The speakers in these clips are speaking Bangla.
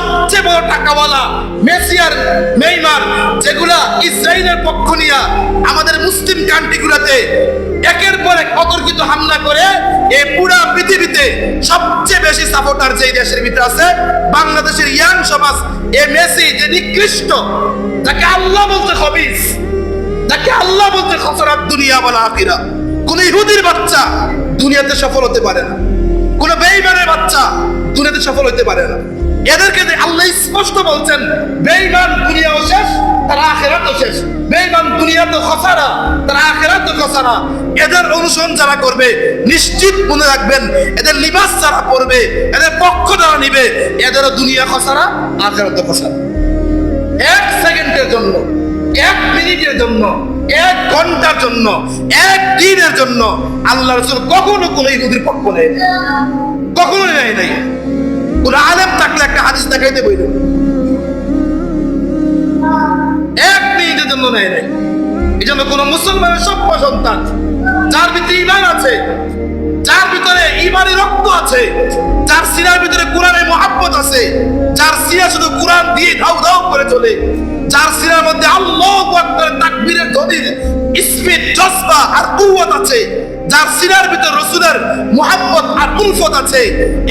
সবচেয়ে বড় টাকাওয়ালা মেসি আর নেইমার, যেগুলা ইসরায়েলের পক্ষ নিয়ে আমাদের মুসলিম কান্ট্রিগুলোতে একের পর এক অতর্কিত হামলা করে এই পুরা পৃথিবীতে সবচেয়ে বেশি সাপোর্টার যে দেশের ভিতরে আছে বাংলাদেশের ইয়াং সমাজ। এই মেসি যে নিকৃষ্ট, যাকে আল্লাহ বলতে খবিস, যাকে আল্লাহ বলতে খসরাত দুনিয়া ওয়াল আখিরা, কোন ইহুদির বাচ্চা দুনিয়াতে সফল হতে পারে না, কোন বেঈমানের বাচ্চা দুনিয়াতে সফল হতে পারে না। এদেরকে যে আল্লাহ স্পষ্ট বলছেন বেঈমান দুনিয়াও শেষ, তার আখিরাতও শেষ। বেঈমান দুনিয়া তো খসারা, তার আখিরাত তো খসারা। এদের অনুসরণ যারা করবে নিশ্চিত মনে রাখবেন, এদের লিবাস যারা পরবে, এদের পক্ষ যারা নিবে, এদেরও দুনিয়া খসারা, আখিরাত খসারা। এক সেকেন্ডের জন্য, এক মিনিটের জন্য, এক ঘন্টার জন্য, এক দিনের জন্য আল্লাহ রাসূল কখনো কোনো ইহুদির পক্ষ নেয়, কখনো নেয় নাই। কোন আলেম থাকলে একটা হাদিস দেখাইতে বইল, এক মিনিটের জন্য নেয় নাই। এই জন্য কোন মুসলমানের সভ্য সন্তান যার ভিতরে ঈমান আছে, যার ভিতরে ঈমানি রক্ত আছে, যার সিনার ভিতরে কোরআনের মহব্বত আছে, যার সিনা শুধু কোরআন দিয়ে ধাউ ধাউ করে চলে, যার সিনার মধ্যে আল্লাহু আকবার তাকবীরের ধ্বনির স্পিড, জজবা আর কুওয়াত আছে, যার সিনার ভিতরে রাসূলের মহব্বত আর উলফত আছে,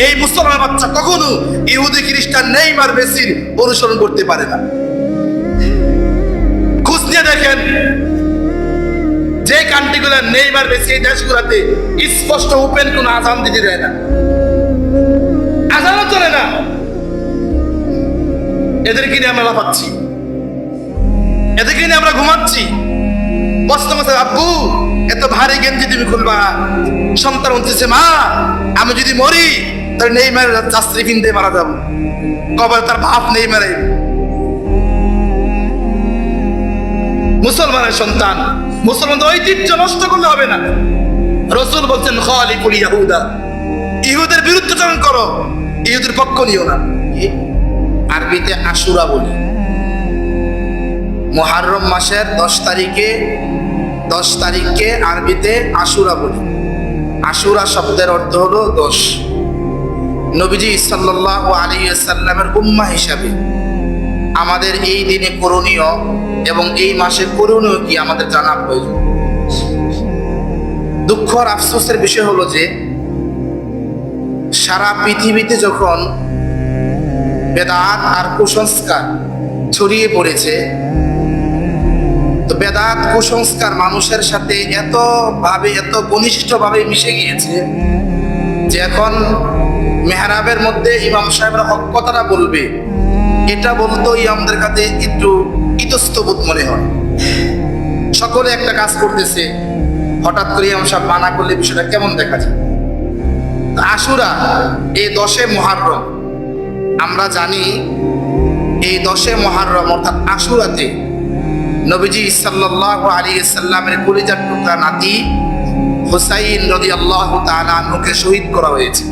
এই মুসলমান বাচ্চা কখনো ইহুদি খ্রিস্টান নেইমার মেসির অনুসরণ করতে পারে না। খোঁজ নিয়ে দেখেন, যে কান্ট্রিগুলো নেইমার মেসি, এই দেশগুলোতে স্পষ্ট ওপেন কোন আযান দিতে দেয় না, আযানও চলে না। এদেরকে নিয়ে আমরা লাফাচ্ছি, এদেরকে নিয়ে আমরা ঘুমাচ্ছি। প্রশ্ন করছে, আব্বু এত ভারী গেঞ্জি তুমি খুলবা? সন্তান বলতেছে, মা আমি যদি মরি তাহলে নেইমার চাস্ত্রী কিনতে মারা যাবো, কবর তার বাপ নেইমার। মুসলমানের সন্তান, মুসলমানদের ঐতিহ্য নষ্ট করলে হবে না। রাসূল বলছেন, খালিকুল ইয়াহুদা, ইহুদের বিরুদ্ধাচরণ করো, ইহুদের পক্ষ নিও না। আরবিতে আশুরা বলি, মুহররম মাসের 10 তারিখকে আরবিতে আশুরা বলি। আশুরা শব্দের অর্থ হলো 10। নবীজি সাল্লাল্লাহু আলাইহি ওয়াসাল্লামের উম্মাহ হিসাবে আমাদের এই দিনে করণীয় এবং এই মাসে করণীয় কি আমাদের জানা প্রয়োজন। দুঃখ আর আফসোসের বিষয় হলো যে সারা পৃথিবীতে যখন বেদাত আর কুসংস্কার ছড়িয়ে পড়েছে, তো বেদাত কুসংস্কার মানুষের সাথে এত ঘনিষ্ঠভাবে মিশে গিয়েছে যে এখন মেহরাবের মধ্যে ইমাম সাহেবরা হক কথাটা বলবে, এটা বলতেই আমাদের কাছে একটু ইতস্তবোধ মনে হয়। সকলে একটা কাজ করতেছে, হঠাৎ করে ইমাম সাহেব মানা করলে বিষয়টা কেমন দেখা যায়। আশুরা এই 10 মুহররম, আমরা জানি এই 10 মুহররম অর্থাৎ আশুরাতে নবীজি সাল্লাল্লাহু আলাইহি ওয়াসাল্লামের কলিজার টুকরা নাতি হুসাইন রাদিয়াল্লাহু তাআলা আনহুকে শহীদ করা হয়েছে।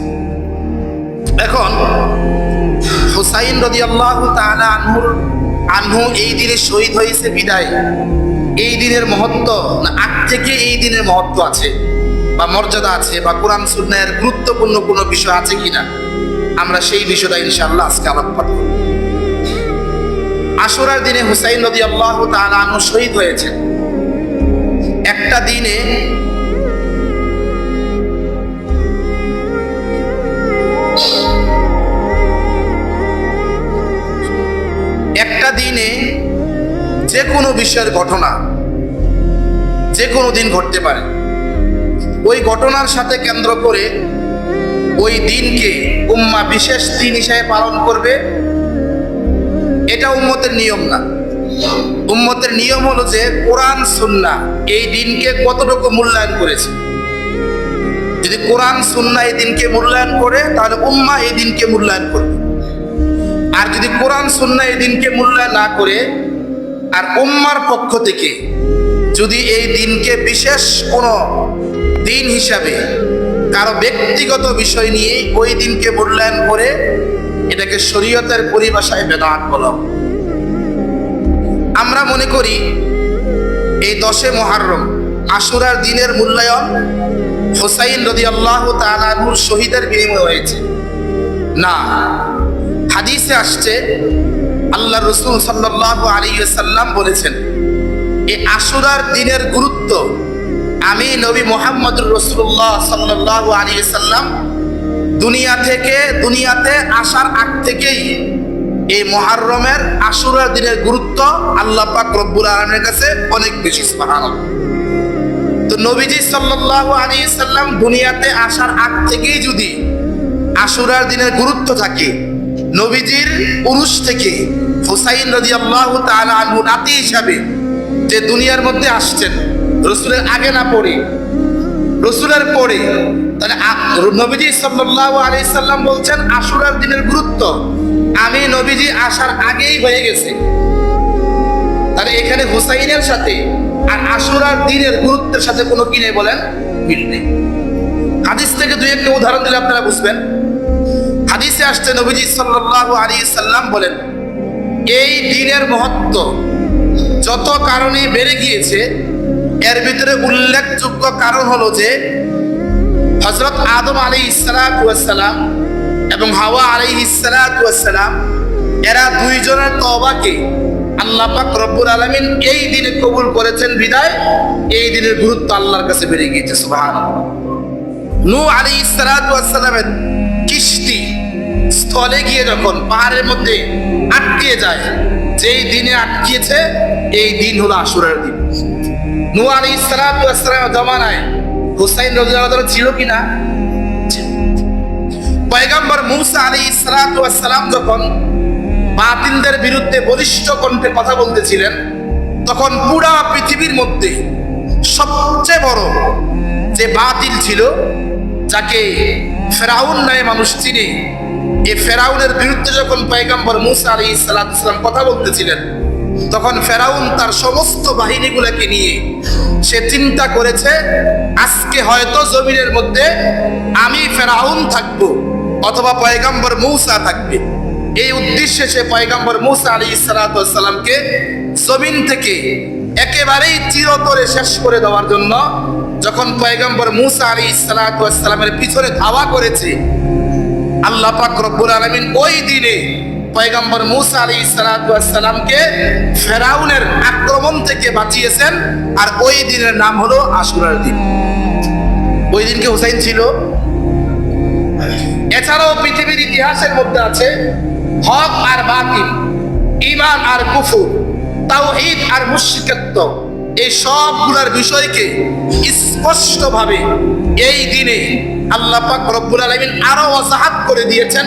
এখন হুসাইন রাদিয়াল্লাহু তাআলা আনহু এই দিনে শহীদ হয়েছে বিদায়, এই দিনের মহত্ব না আগ থেকে এই দিনের মহত্ব আছে বা মর্যাদা আছে বা কোরআন সুন্নাহের গুরুত্বপূর্ণ কোনো বিষয় আছে কিনা, আমরা সেই বিষয়টা ইনশাআল্লাহ আজকে আলোকপাত করব। আশুরার দিনে হুসাইন রাদিয়াল্লাহু তাআলা আনহু শহীদ হয়েছে। একটা দিনে যে কোনো বিষয়ের ঘটনা যে কোনো দিন ঘটতে পারে। ওই ঘটনার সাথে কেন্দ্র করে ওই দিনকে উম্মাহ বিশেষ দিন হিসেবে পালন করবে, এটা উম্মতের নিয়ম না। উম্মতের নিয়ম হলো যে কোরআন সুন্নাহ এই দিনকে কতটুকু মূল্যায়ন করেছে। যদি কোরআন সুন্নাহ এই দিনকে মূল্যায়ন করে তাহলে উম্মাহ এই দিনকে মূল্যায়ন করবে। আর যদি কোরআন সুন্নাহ এই দিনকে মূল্যায়ন না করে আর উম্মার পক্ষ থেকে যদি এই দিনকে বিশেষ কোনো দিন হিসাবে কারো ব্যক্তিগত বিষয় নিয়ে ওই দিনকে মূল্যায়ন করে, এটাকে শরীয়তের পরিভাষায় বেদাত বলা। আমরা মনে করি এই 10 মুহররম আশুরার দিনের মূল্যায়ন হুসাইন রাদিয়াল্লাহু তাআলা আনহুর শহীদের বিনিময়ে হয়েছে। না, হাদিসে আসছে আল্লাহ রাসূল সাল্লাল্লাহু আলাইহি ওয়াসাল্লাম বলেছেন, এই আশুরার দিনের গুরুত্ব আমি নবী মুহাম্মদুর রাসূলুল্লাহ সাল্লাল্লাহু আলাইহি ওয়াসাল্লাম দুনিয়াতে আসার আগ থেকেই এই মুহররমের আশুরার দিনের গুরুত্ব আল্লাহ পাক রব্বুল আলামিনের কাছে অনেক বেশি। সুবহানাল্লাহ। তো নবীজি সাল্লাল্লাহু আলাইহি ওয়াসাল্লাম দুনিয়াতে আসার আগ থেকেই যদি আশুরার দিনের গুরুত্ব থাকে, নবীজির পুরুষ থেকে হুসাইন রাদিয়াল্লাহু তাআলা আনহু নাতি হিসাবে যে দুনিয়ার মধ্যে আসছেন, রাসূলের আগে না পরে, রাসূলের পরে, তাহলে নবীজি সাল্লাল্লাহু আলাইহি সাল্লাম বলছেন আশুরার দিনের গুরুত্ব আমি নবীজি আসার আগেই হয়ে গেছে। তাহলে এখানে হুসাইনের সাথে আর আশুরার দিনের গুরুত্বের সাথে কোনো কি নেই বলেন, মিল নেই। হাদিস থেকে দুই একটা উদাহরণ দিলে আপনারা বুঝবেন। হাদিসে আসছে নবীজি সাল্লাল্লাহু আলাইহি সাল্লাম বলেন, এই দিনের মহত্ব যত কারণে বেড়ে গিয়েছে এর ভিতরে উল্লেখযোগ্য কারণ হলো যে হযরত আদম আলাইহিস সালাতু ওয়াস সালাম এবং হাওয়া আলাইহিস সালাতু ওয়াস সালাম এরা দুইজনের তওবাকে আল্লাহ পাক রব্বুল আলামিন এই দিনে কবুল করেছেন বিদায় এই দিনের গুরুত্ব আল্লাহর কাছে বেড়ে গিয়েছে। সুবহানাল্লাহ। নূহ আলাইহিস সালাতু ওয়াস সালামের কিস্তি স্থলে গিয়ে যখন পাহাড়ের মধ্যে আটকে যায়, যেই দিনে আটকিয়েছে এই দিন হলো আশুরার দিন। নূহ আলাইহিস সালাতু ওয়াস সালামের জামানায় হুসাইন রাদিয়াল্লাহু তাআলা ছিল কিনা? পয়গম্বর মূসা আলাইহিস সালাতু ওয়াস সালাম যখন বাতিলদের বিরুদ্ধে বলিষ্ঠ কণ্ঠে কথা বলতেছিলেন, তখন পুরা পৃথিবীর মধ্যে সবচেয়ে বড় যে বাতিল ছিল, যাকে ফেরাউন নামে মানুষ চিনে, এই ফেরাউনের বিরুদ্ধে যখন পয়গম্বর মূসা আলাইহিস সালাতু ওয়াস সালাম কথা বলতেছিলেন, তখন ফেরাউন তার সমস্ত বাহিনীগুলোকে নিয়ে সে চিন্তা করেছে আজকে হয়তো জমিনের মধ্যে আমি ফেরাউন থাকবো অথবা পয়গম্বর মূসা থাকবে। এই উদ্দেশ্যে সে পয়গম্বর মূসা আলাইহিস সালাতু ওয়াস সালামকে জমিন থেকে একেবারেই চিরতরে শেষ করে দেওয়ার জন্য যখন পয়গম্বর মূসা আলাইহিস সালাতু ওয়াস সালামের পিছনে ধাওয়া করেছে, আল্লাহ পাক রব্বুল আলামিন ওই দিনে পয়গম্বর মূসা আলাইহিস সালাতু ওয়াস সালামকে ফেরাউনের আক্রমণ থেকে বাঁচিয়েছেন। আর ওই দিনের নাম হলো আশুরার দিন। ওই দিনকে হুসাইন ছিল। এছাড়াও পৃথিবীর ইতিহাসের মধ্যে আছে হক আর বাতিল, ঈমান আর কুফর, তাওহীদ আর মুশরিকত্ব, এই সবগুলোর বিষয়কে স্পষ্টভাবে এই দিনে আল্লাহ পাক রব্বুল আলামিন আরো ওয়াজাহাত করে দিয়েছেন,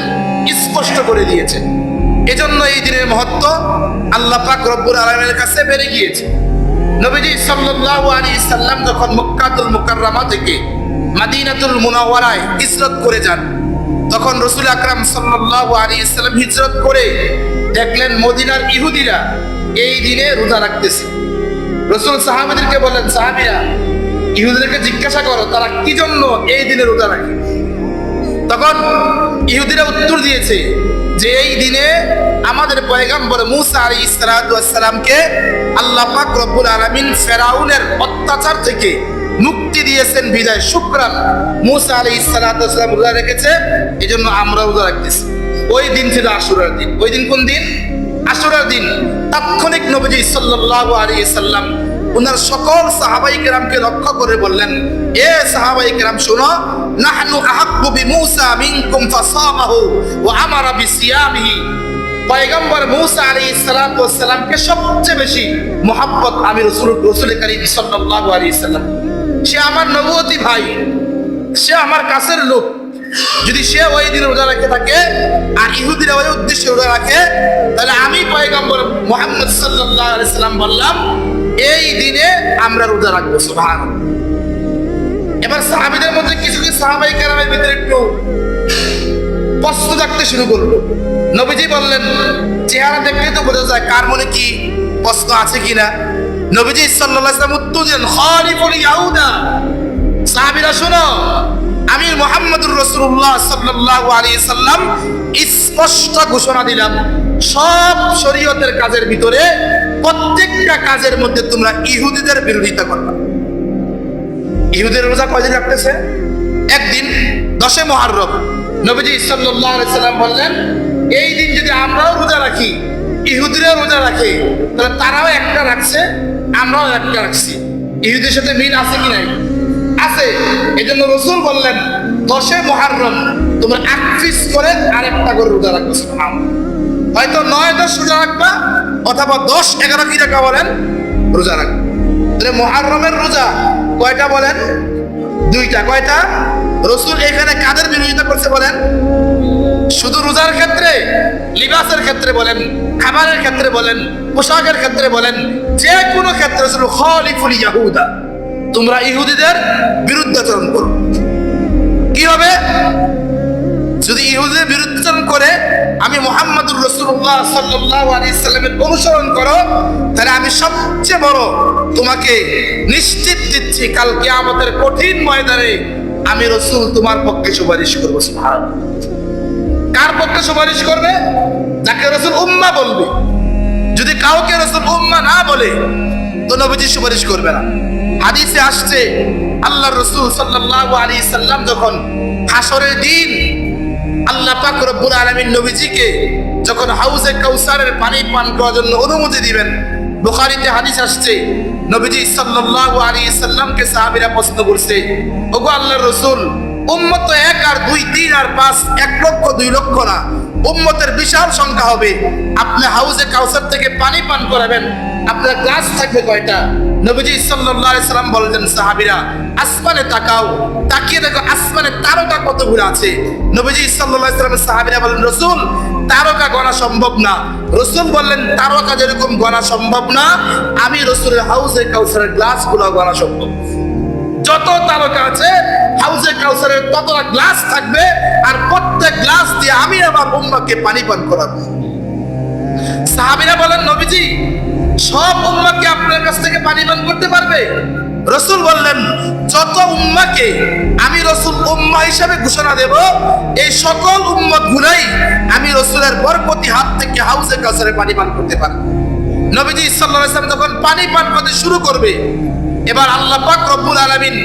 স্পষ্ট করে দিয়েছেন। এজন্য এই দিনের মহত্ব আল্লাহ পাক রব্বুল আলামিনের কাছে বেড়ে গিয়েছে। নবীজি সাল্লাল্লাহু আলাইহি সাল্লাম যখন মক্কাতুল মুকাররমা থেকে মদিনাতুল মুনাওয়ারায় হিজরত করে যান, তখন রাসূল আকরাম সাল্লাল্লাহু আলাইহি সাল্লাম হিজরত করে দেখলেন মদিনার ইহুদিরা এই দিনে রোজা রাখতেছে। রাসূল সাহাবাদেরকে বললেন, সাহাবীরা ইহুদিদেরকে জিজ্ঞাসা করো তারা কি জন্য এই দিনে রোজা রাখে। তখন ইহুদিরা উত্তর দিয়েছে যে এই দিনে আমাদের পয়গম্বর মূসা আলাইহিস সালাতু ওয়াস সালামকে আল্লাহ পাক রব্বুল আলামিন ফেরাউনের অত্যাচার থেকে মুক্তি দিয়েছেন বিদায় শুকরান মূসা আলাইহিস সালাতু ওয়াস সালাম রোজা রেখেছে, এজন্য আমরা রোজা রাখতেছি। ওই দিন ছিল আশুরার দিন। ওই দিন কোন দিন? আশুরার দিন। তাৎক্ষণিক নবীজি সাল্লাল্লাহু আলাইহি সাল্লাম উনার সকল সাহাবায়ে কেরামকে লক্ষ্য করে বললেন, এ সাহাবায়ে কেরাম শোনো, নাহনু আহাক্কু বিমূসা মিনকুম ফাসামাহু ওয়া আমারা বিসিয়ামিহি। পয়গম্বর মূসা আলাইহিস সালাতু ওয়াস সালামকে সবচেয়ে বেশি মুহাব্বত আমি রাসূল কারীম সাল্লাল্লাহু আলাইহি সাল্লাম। সে আমার নবুয়তি ভাই, সে আমার কাছের লোক। যদি সে ওই দিন রোজা রাখে থাকে আর ইহুদিরা ওই উদ্দেশ্যে রোজা রাখে, তাহলে আমি পয়গম্বর মুহাম্মদ সাল্লাল্লাহু আলাইহি সাল্লাম বললাম এই দিনে আমরা রোজা রাখবো। সুবহানাল্লাহ। এবার সাহাবীদের মধ্যে কিছু কিছু সাহাবায়ে কেরামের ভিতরে একটু প্রশ্ন জাগতে শুরু করলো। নবীজি বললেন, চেহারা দেখলে তো বোঝা যায় কার মনে কি প্রশ্ন আছে কিনা। নবীজি সাল্লাল্লাহু আলাইহি ওয়াসাল্লাম উত্তর দিলেন, খালিফুল ইয়াহুদা। সাহাবীরা শোনো, আমি মুহাম্মদুর রাসূলুল্লাহ সাল্লাল্লাহু আলাইহি সাল্লাম স্পষ্ট ঘোষণা দিলাম, সব শরীয়তের কাজের ভিতরে প্রত্যেকটা কাজের মধ্যে তোমরা ইহুদিদের বিরোধিতা করবা। ইহুদির রোজা কয়দিন রাখতেছে? একদিন 10 মুহররম। নবীজি সাল্লাল্লাহু আলাইহি সাল্লাম বললেন, এই দিন যদি আমরাও রোজা রাখি, ইহুদিরাও রোজা রাখে, তাহলে তারাও একটা রাখছে, আমরাও একটা রাখছি। ইহুদির সাথে মিল আছে কি নাই? আছে। এজন্য রাসূল বললেন 10 মুহররম তোমরা এক পিস করে আরেকটা করে রোজা রাখবে। সুবহানাল্লাহ। হয়তো 9-10 রোজা রাখবা, অথবা 10-11 কি রাখা বলেন রোজা রাখবে। তাহলে মুহররমের রোজা কয়টা বলেন? 2টা। কয়টা? রাসূল এখানে কাদের বিরোধিতা করছে বলেন? শুধু রোজার ক্ষেত্রে, লিবাসের ক্ষেত্রে বলেন, খাবারের ক্ষেত্রে বলেন, পোশাকের ক্ষেত্রে বলেন, যে কোনো ক্ষেত্রে রাসূল খালিফুল ইয়াহুদা, তোমরা ইহুদিদের বিরুদ্ধাচরণ করো। কি হবে? যদি ইহুদিদের বিরুদ্ধাচরণ করে আমি মুহাম্মদুর রাসূলুল্লাহ সাল্লাল্লাহু আলাইহি সাল্লামের অনুসরণ করো, তাহলে আমি সবচেয়ে বড় তোমাকে নিশ্চিত দিচ্ছি, কাল কিয়ামতের কঠিন ময়দানে আমি রাসূল তোমার পক্ষে সুপারিশ করব। সুবহানাল্লাহ। কার পক্ষে সুপারিশ করবে? যাকে রাসূল উম্মাহ বলবে। যদি কাউকে রাসূল উম্মাহ না বলে তো নবীজি সুপারিশ করবে না। হাদিসে আসছে আল্লাহর রাসূল সাল্লাল্লাহু আলাইহি সাল্লাম যখন হাসরের দিন আল্লাহ পাক রব্বুল আলামিন নবীজিকে যখন হাউজে কাউসারের পানি পান করার জন্য অনুমতি দিবেন, বুখারীতে হাদিস আসছে নবীজি সাল্লাল্লাহু আলাইহি সাল্লামকে সাহাবীরা প্রশ্ন করছে, ওগো আল্লাহর রাসূল, উম্মত তো 1 আর 2 3 আর 5 1 লক্ষ 2 লক্ষ না, উম্মতের বিশাল সংখ্যা হবে, আপনি হাউজে কাউসার থেকে পানি পান করাবেন, আপনার গ্লাস থাকবে কয়টা? নবীজি সাল্লাল্লাহু আলাইহি সাল্লাম বললেন, সাহাবীরা আসমানে তাকাও, তাকিয়ে দেখো আসমানে তারকা কতগুলো আছে। নবীজি সাল্লাল্লাহু আলাইহি সাল্লাম সাহাবীরা বললেন, রাসূল তারকা গণা সম্ভব না। রাসূল বললেন, তারকা যেরকম গণা সম্ভব না, আমি রাসূলের হাউজে কাউসারের গ্লাসগুলো গণা সম্ভব। যত তারকা আছে হাউজে কাউসারের ততটা গ্লাস থাকবে, আর প্রত্যেক গ্লাস দিয়ে আমি আমার উম্মাহকে পানি পান করাবো। সাহাবীরা বলেন, নবীজি সব উম্মাহকে আপনার কাছ থেকে পানি পান করতে পারবে? রাসূল বললেন, যত উম্মাহকে আমি রাসূল উম্মাহ হিসেবে ঘোষণা দেব, এই সকল উম্মত গুলাই আমি রাসূলের বরকতি হাত থেকে হাউজে কাউসারে পানি পান করতে পারবে। নবীজি সাল্লাল্লাহু আলাইহি ওয়াসাল্লাম যখন পানি পান করতে শুরু করবে, এবার আল্লাহ পাক রব্বুল আলামিন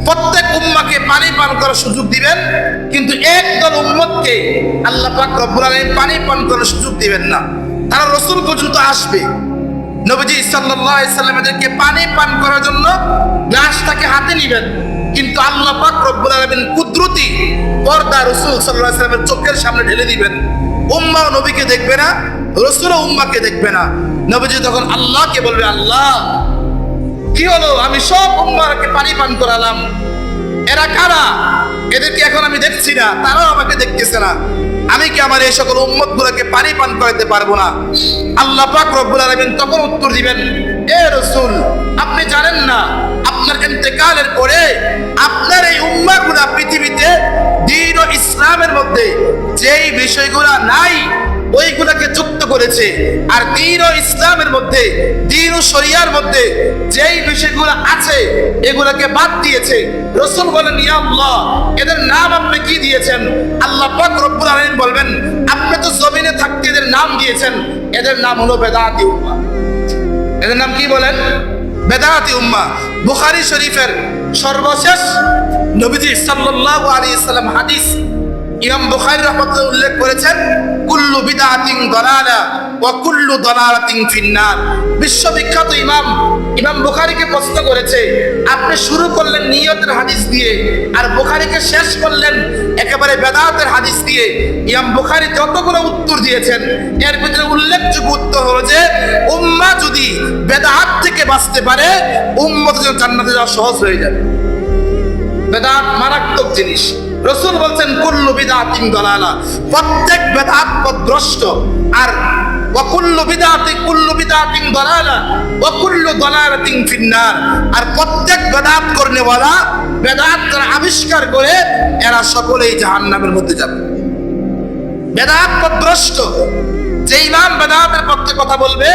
প্রত্যেক উম্মাহকে পানি পান করার সুযোগ দিবেন, কিন্তু একদল উম্মতকে আল্লাহ পাক রব্বুল আলামিন পানি পান করার সুযোগ দিবেন না। তারা রাসূল পর্যন্ত আসবে, নবীজি সাল্লাল্লাহু আলাইহি ওয়াসাল্লাম এদেরকে পানি পান করার জন্য গ্লাসটাকে হাতে নেবেন, কিন্তু আল্লাহ পাক রব্বুল আলামিন কুদরতি পর্দা রাসূল সাল্লাল্লাহু আলাইহি ওয়াসাল্লামের চোখের সামনে ঢেলে দিবেন। উম্মাহ নবীকে দেখবে না, রাসূলও উম্মাহকে দেখবে না। নবীজি তখন আল্লাহকে বলবে, আল্লাহ কি হলো, আমি সব উম্মাহকে পানি পান করালাম, এরা কারা? এদেরকে এখন আমি দেখছি না, তারাও আমাকে দেখতেছে না, আমি কি আমার এই সকল উম্মতগুলোকে পানি পান করাতে পারবো না? আল্লাহ পাক রব্বুল আলামিন তখন উত্তর দিবেন, এ রাসূল, আপনি জানেন না আপনার ইন্তেকালের পরে আপনার এই উম্মাহগুলো পৃথিবীতে দ্বীন ও ইসলামের মধ্যে যেই বিষয়গুলো নাই ওইগুলোকে যুক্ত করেছে, আর দ্বীন ও ইসলামের মধ্যে, দ্বীন ও শরিয়ার মধ্যে যেই বিষয়গুলো আছে এগুলোকে বাদ দিয়েছে। রাসূল বলেন, ইয়া আল্লাহ, এদের নাম আপনি কি দিয়েছেন? আল্লাহ পাক রব্বুল আলামিন বলবেন, আপনি তো জমিনে থাকতে এদের নাম দিয়েছেন, এদের নাম হলো বেদাতি উম্মাহ। এদের নাম কি বলেন? বেদাতি উম্মাহ। বুখারী শরীফের সর্বশেষ নবীজি সাল্লাল্লাহু আলাইহি সাল্লাম হাদিস ইমাম বুখারী রাহমাতুল্লাহ উল্লেখ করেছেন, কুল্লু বিদআতিন দালালা ওয়া কুল্লু দালালাতিন ফিন্নার। বিশ্ববিখ্যাত ইমাম বুখারীকে প্রশ্ন করেছে, আপনি শুরু করলেন নিয়তের হাদিস দিয়ে আর বুখারীকে শেষ করলেন একেবারে বেদাতের হাদিস দিয়ে। ইমাম বুখারী যতগুলো উত্তর দিয়েছেন এর ভিতরে উল্লেখযোগ্য উত্তর হলো যে, উম্মাহ যদি বেদাত থেকে বাঁচতে পারে, উম্মতের জন্য জান্নাতে যাওয়া সহজ হয়ে যাবে। বেদাত মারাত্মক জিনিস। রাসূল বলছেন, কুল্লু বিদআতিন দালালা, প্রত্যেক বেদাত পথভ্রষ্ট, আর ওয়া কুল্লু বিদআতিন দালালা ওয়া কুল্লু দালালাতিন ফিন্নার, আর প্রত্যেক বেদাত করনেওয়ালা, বেদাত যারা আবিষ্কার করে এরা সকলেই জাহান্নামের মধ্যে যাবে। বেদাত পথভ্রষ্ট। যে ইমাম বেদাতের পক্ষে কথা বলবে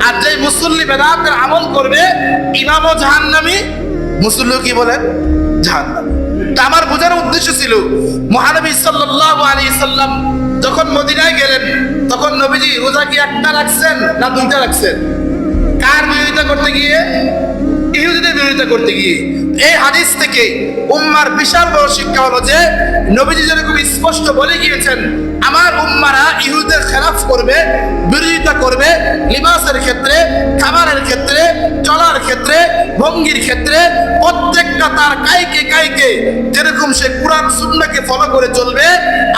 আর যে মুসল্লি বেদাতের আমল করবে, ইমামও জাহান্নামী, মুসল্লিও কি বলেন? জাহান্নামী। তা আমার বোঝার উদ্দেশ্য ছিল, মহানবী সাল্লাল্লাহু আলাইহি সাল্লাম যখন মদিনায় গেলেন তখন নবীজি রোজা কি একটা রাখছেন না 2টা রাখছেন? কার বিরোধিতা করতে গিয়ে? ইহুদিদের বিরোধিতা করতে গিয়ে। এই হাদিস থেকে উম্মার বিশাল বড় শিক্ষা হলো যে নবীজি যেরকম স্পষ্ট বলে গিয়েছেন, আমার উম্মারা ইহুদের খেলাফ করবে, বিরোধিতা করবে, লিবাসের ক্ষেত্রে, খাবারের ক্ষেত্রে, চলার ক্ষেত্রে, ভঙ্গির ক্ষেত্রে, প্রত্যেকটা তার কাইকে যেরকম সে কুরআন সুন্নাহকে ফলো করে চলবে,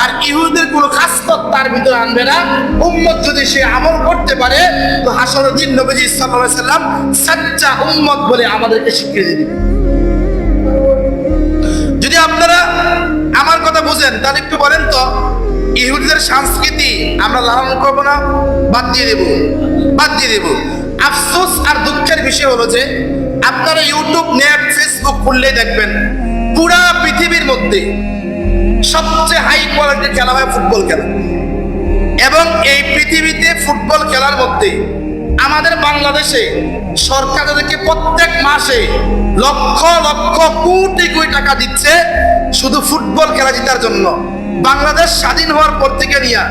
আর ইহুদের কোনো খাসলত তার ভিতরে আনবে না। উম্মত যদি সে আমল করতে পারে, তো হাসরের দিন নবীজি সাল্লাল্লাহু আলাইহি সাল্লাম সাচ্চা উম্মত বলে আমাদেরকে স্বীকৃতি দিবেন। যদি আপনারা আমার কথা বুঝেন, তাহলে একটু বলেন তো, ইহুদিদের সংস্কৃতি আমরা লালন করবো না, বাদ দিয়ে দেব? আফসোস আর দুঃখের বিষয় হলো যে আপনারা ইউটিউব, নেট, ফেসবুক খুললেই দেখবেন পুরা পৃথিবীর মধ্যে সবচেয়ে হাই কোয়ালিটির খেলা হয় ফুটবল খেলা। এবং এই পৃথিবীতে ফুটবল খেলার মধ্যে আমাদের বাংলাদেশে সরকার তাদেরকে প্রত্যেক মাসে লক্ষ লক্ষ কোটি কোটি টাকা দিচ্ছে শুধু ফুটবল খেলা জেতার জন্য। বাংলাদেশ স্বাধীন হওয়ার পর থেকে নিয়ে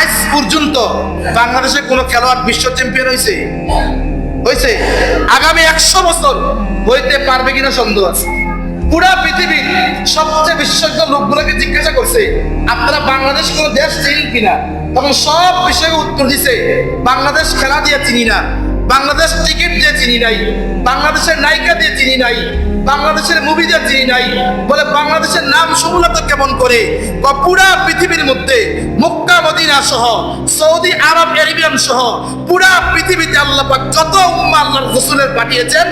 আজ পর্যন্ত বাংলাদেশের কোনো খেলোয়াড় বিশ্ব চ্যাম্পিয়ন হয়েছে? আগামী 100 বছর হইতে পারবে কিনা সন্দেহ আছে। পুরা পৃথিবীর সবচেয়ে বিশেষজ্ঞ লোকগুলোকে জিজ্ঞাসা করছে, আপনারা বাংলাদেশ কোন দেশ চিনেন কিনা? তখন সব বিষয়ে উত্তর দিছে, বাংলাদেশ খেলা দিয়ে চিনি না, বাংলাদেশ টিকিট দিয়ে চিনি নাই, বাংলাদেশের নায়িকা দিয়ে চিনি নাই, বাংলাদেশের মুভি দিয়ে চিনি নাই। বলে বাংলাদেশের নাম শুনলে তো কেমন করে? পুরা পৃথিবীর মধ্যে মক্কা মদিনা সহ, সৌদি আরব আরেবিয়ান সহ পুরা পৃথিবীতে আল্লাহ পাক যত উম্মাহ আল্লাহর রাসূলের পাঠিয়েছেন,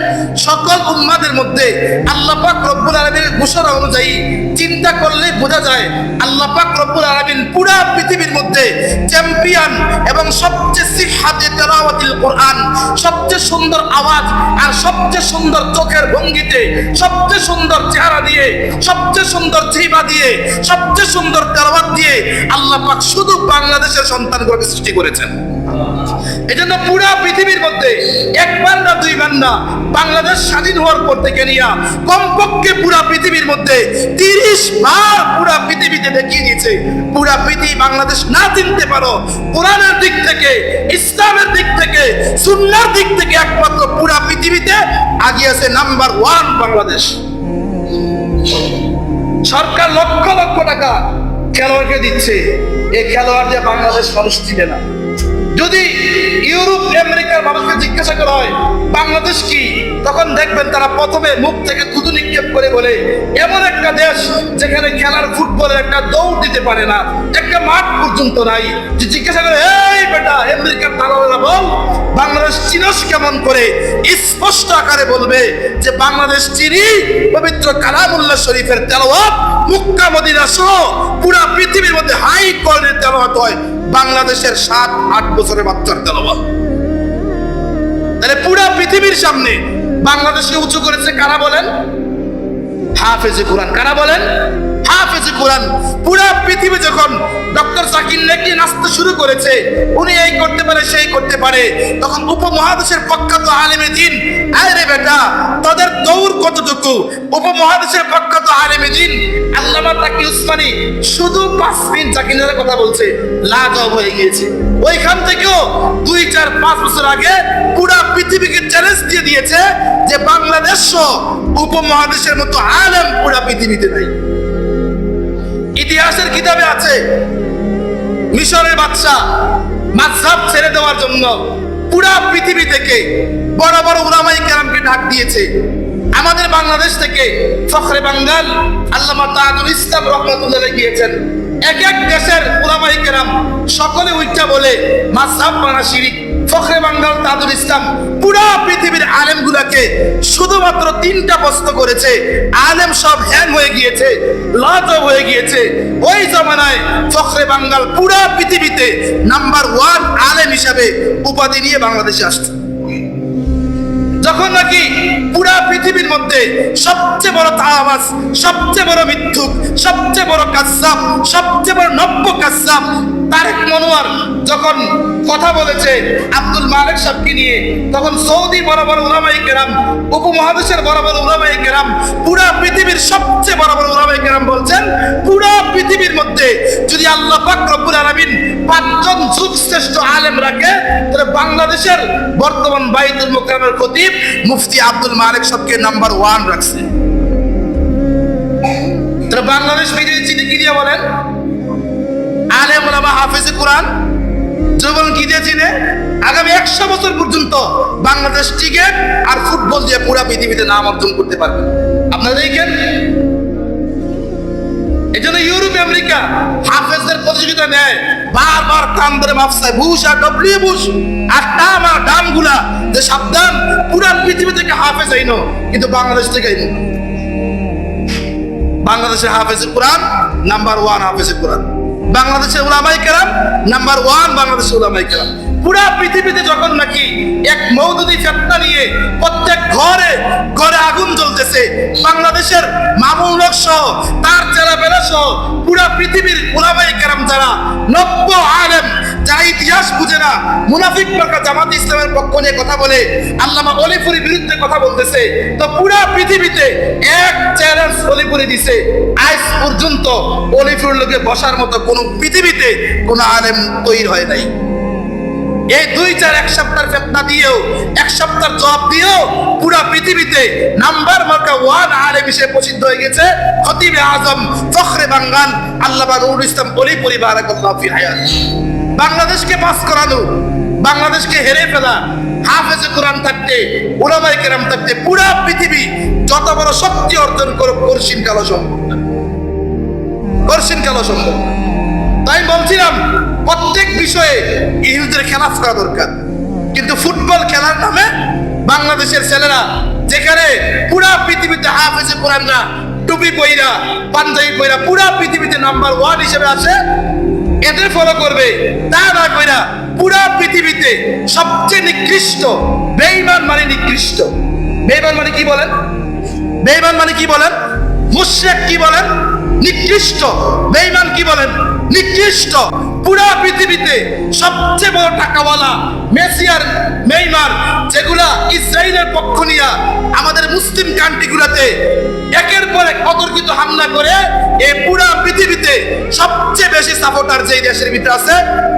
সকল উম্মাদের মধ্যে আল্লাহ পাক রব্বুল আলামিনের ঘোষণা অনুযায়ী চিন্তা করলে বোঝা যায় আল্লাহ পাক রব্বুল আলামিন পুরা পৃথিবীর মধ্যে চ্যাম্পিয়ন এবং সবচেয়ে সিহাতে তেলাওয়াতিল কোরআন, সবচেয়ে সুন্দর আওয়াজ আর সবচেয়ে সুন্দর চোখের ভঙ্গিতে, সবচেয়ে সুন্দর চেহারা দিয়ে, সবচেয়ে সুন্দর জিহ্বা দিয়ে, সবচেয়ে সুন্দর তেলাওয়াত দিয়ে আল্লাহ পাক শুধু বাংলাদেশের সন্তানগুলোকে সৃষ্টি করেছেন। এজন্য পুরা পৃথিবীর মধ্যে একবার না দুইবার না, বাংলাদেশ স্বাধীন হওয়ার পর থেকে নিয়ে কমপক্ষে পুরা পৃথিবীর মধ্যে 30 বার পুরা পৃথিবীতে দেখিয়ে দিয়েছে, পুরা পৃথিবী বাংলাদেশ না চিনতে পারো, কোরআনের দিক থেকে, ইসলামের দিক থেকে, সুন্নাহর দিক থেকে একমাত্র পুরা পৃথিবীতে আগিয়ে আছে নাম্বার 1 বাংলাদেশ। সরকার লক্ষ লক্ষ টাকা খেলোয়াড়কে দিচ্ছে, এই খেলোয়াড় দিয়ে বাংলাদেশ মানুষ চিনে না। যদি ইউরোপ আমেরিকার মানুষকে জিজ্ঞাসা করা হয় বাংলাদেশ কি, তখন দেখবেন তারা প্রথমে মুখ থেকে থুতু নিক্ষেপ করে বলে এমন একটা দেশ যেখানে খেলার ফুটবলের একটা দৌড় দিতে পারে না, একটা মাঠ পর্যন্ত নাই। যে জিজ্ঞাসা করে, এই বেটা আমেরিকার দালালেরা বল বাংলাদেশ চিনস কেমন করে, স্পষ্ট আকারে বলবে যে বাংলাদেশ চিনি পবিত্র কালামুল্লাহ শরীফের তেলাওয়াত, মক্কা মদিনা সহ পুরা পৃথিবীর মধ্যে হাই কোয়ালিটির তেলাওয়াত হয় বাংলাদেশের 7-8 বছরের বাচ্চার তেলাওয়াত। তাহলে পুরা পৃথিবীর সামনে বাংলাদেশকে উঁচু করেছে কারা বলেন? হাফেজে কোরআন। কারা বলেন? হাফেজে কোরআন। পুরা পৃথিবী যখন ডক্টর জাকির নাইককে নাচতে শুরু করেছে, উনি এই করতে পারে সেই করতে পারে, তখন উপমহাদেশের প্রখ্যাত আলেমে দ্বীন, আরে বেটা তাদের দৌড় কতটুকু, উপমহাদেশের প্রখ্যাত আলেমে দ্বীন আল্লামা তাকি উসমানী শুধু 5 মিনিট জাকির নাইকের কথা বলছে, লাজবাব হয়ে গিয়েছে। ওইখান থেকেও 2-4-5 বছর আগে পুরা পৃথিবীকে চ্যালেঞ্জ দিয়ে দিয়েছে যে বাংলাদেশ উপমহাদেশের মতো আলেম পুরা পৃথিবীতে নাই। ইতিহাসের কিতাবে আছে মিশরের বাদশা মাযহাব ছেড়ে দেওয়ার জন্য পুরা পৃথিবী থেকে বড় বড় উলামায়ে কেরামকে ডাক দিয়েছে। আমাদের বাংলাদেশ থেকে ফখরে বাঙ্গাল আল্লামা তাজুল ইসলাম রাহমাতুল্লাহ আলাইহি গিয়েছেন। এক এক দেশের উলামায়ে কেরাম সকলে উচ্চা বলে মাযহাব মানা শিরিক। ফখরে বাঙ্গাল তাজুল ইসলাম পুরা পৃথিবীর আলেমগুলোকে শুধুমাত্র 3টা প্রশ্ন করেছে, আলেম সব হ্যাং হয়ে গিয়েছে, লাজবাব হয়ে গিয়েছে। ওই জমানায় ফখরে বাঙ্গাল পুরা পৃথিবীতে নাম্বার 1 আলেম হিসাবে উপাধি নিয়ে বাংলাদেশে আসছে। যখন নাকি পুরা পৃথিবীর মধ্যে সবচেয়ে বড় তাওয়াজ, সবচেয়ে বড় মিথ্যুক, সবচেয়ে বড় কাজ্জাব, সবচেয়ে বড় নব্য কাজ্জাব তারেক মনোয়ার যখন কথা বলেছে আব্দুল মালিক সাহেবকে নিয়ে, তখন সৌদি বড় বড় উলামায়ে কেরাম, উপমহাদেশের বড় বড় উলামায়ে কেরাম, পুরা পৃথিবীর সবচেয়ে বড় বড় উলামায়ে কেরাম বলছেন পুরা পৃথিবীর মধ্যে যদি আল্লাহ পাক রব্বুল আলামিন 5 জন যুগশ্রেষ্ঠ আলেম রাখে, তাহলে বাংলাদেশের বর্তমান বাইতুল মুকাররমের খতিব মুফতি আব্দুল মালিক সাহেবকে নাম্বার 1 রাখছে। তারা বাংলাদেশ বিজয়ী চিনি কি দিয়ে বলেন? আলেম ওলামা হাফেজে কোরআন যুবন কি দিয়ে চিনে? আগামী 100 বছর পর্যন্ত বাংলাদেশ ক্রিকেট আর ফুটবল দিয়ে পুরো পৃথিবীতে নাম অর্জন করতে পারবে। আপনারা দেখেন, এই জন্য ইউরোপ আমেরিকা হাফেজদের প্রতিযোগিতা নেয়, বারবার কান ধরে ভাবসায় বুশ আর ডব্লিউ বুশ আর টাম আর ডাম গুলা যে সাবধান, পুরা পৃথিবী থেকে হাফেজ আইনো, কিন্তু বাংলাদেশ থেকে আইনো। বাংলাদেশের হাফেজের কোরআন নাম্বার 1 হাফেজের কোরআন, বাংলাদেশের উলামায়ে কেরাম নাম্বার 1 বাংলাদেশের উলামায়ে কেরাম। পুরা পৃথিবীতে যখন নাকি এক মওদুদি ফিতনা নিয়ে প্রত্যেক ঘরে ঘরে আগুন জ্বলতেছে, বাংলাদেশের মামুন হক সহ তার যারা বেলা সহ পুরা পৃথিবীর উলামায়ে কেরাম যারা নব্য আলেম, যারা ইতিহাস বুঝে না, মুনাফিক মার্কা জামাত ইসলামের পক্ষ নিয়ে কথা বলে, আল্লামা অলিপুরির বিরুদ্ধে কথা বলতেছে, তো পুরা পৃথিবীতে এক চ্যালেঞ্জ অলিপুরি দিছে, আজ পর্যন্ত অলিপুর লোকে বসার মতো কোন পৃথিবীতে কোন আলেম তৈরি হয় নাই। এই 2-4 সপ্তাহের ফিতনা দিয়েও, 1 সপ্তাহের জবাব দিয়েও পুরা পৃথিবীতে নাম্বার মার্কা 1 আলেম হিসেবে প্রসিদ্ধ হয়ে গেছে খতিবে আজম ফখরে বাঙ্গাল আল্লামা নুরুল ইসলাম অলিপুরি বারাকাল্লাহু ফি হায়াত। বাংলাদেশকে পাস করানো, বাংলাদেশকে হেরে ফেলা, হাফেজে কোরআন থাকতে, উলামায়ে কেরাম থাকতে পুরা পৃথিবী যত বড় শক্তি অর্জন করুক, কঠিন কালো সম্ভব না, কঠিন কালো সম্ভব না। তাই বলছিলাম প্রত্যেক বিষয়ে ইহুদের খেলাফ করা দরকার, কিন্তু ফুটবল খেলার নামে বাংলাদেশের ছেলেরা যেখানে পুরা পৃথিবীতে হাফেজে কোরআনরা টুপি পইরা পাঞ্জাবি পইরা পুরা পৃথিবীতে নাম্বার 1 হিসেবে আছে, এদের ফলো করবে, তা না কইরা পুরা পৃথিবীতে সবচেয়ে নিকৃষ্ট বেঈমান মানে নিকৃষ্ট। বেঈমান মানে কি বলেন? বেঈমান মানে কি বলেন? মুশরিক কি বলেন? নিকৃষ্ট। বেঈমান কি বলেন? নিকৃষ্ট। পুরা পৃথিবীতে সবচেয়ে বড় টাকাওয়ালা মেসি আর নেইমার, যেগুলা ইসরায়েলের পক্ষ নিয়ে আমাদের মুসলিম কান্ট্রিগুলোতে একের পর এক অতর্কিত হামলা করে, এই পুরা পৃথিবীতে সবচেয়ে বেশি সাপোর্টার যে দেশের ভিতরে আছে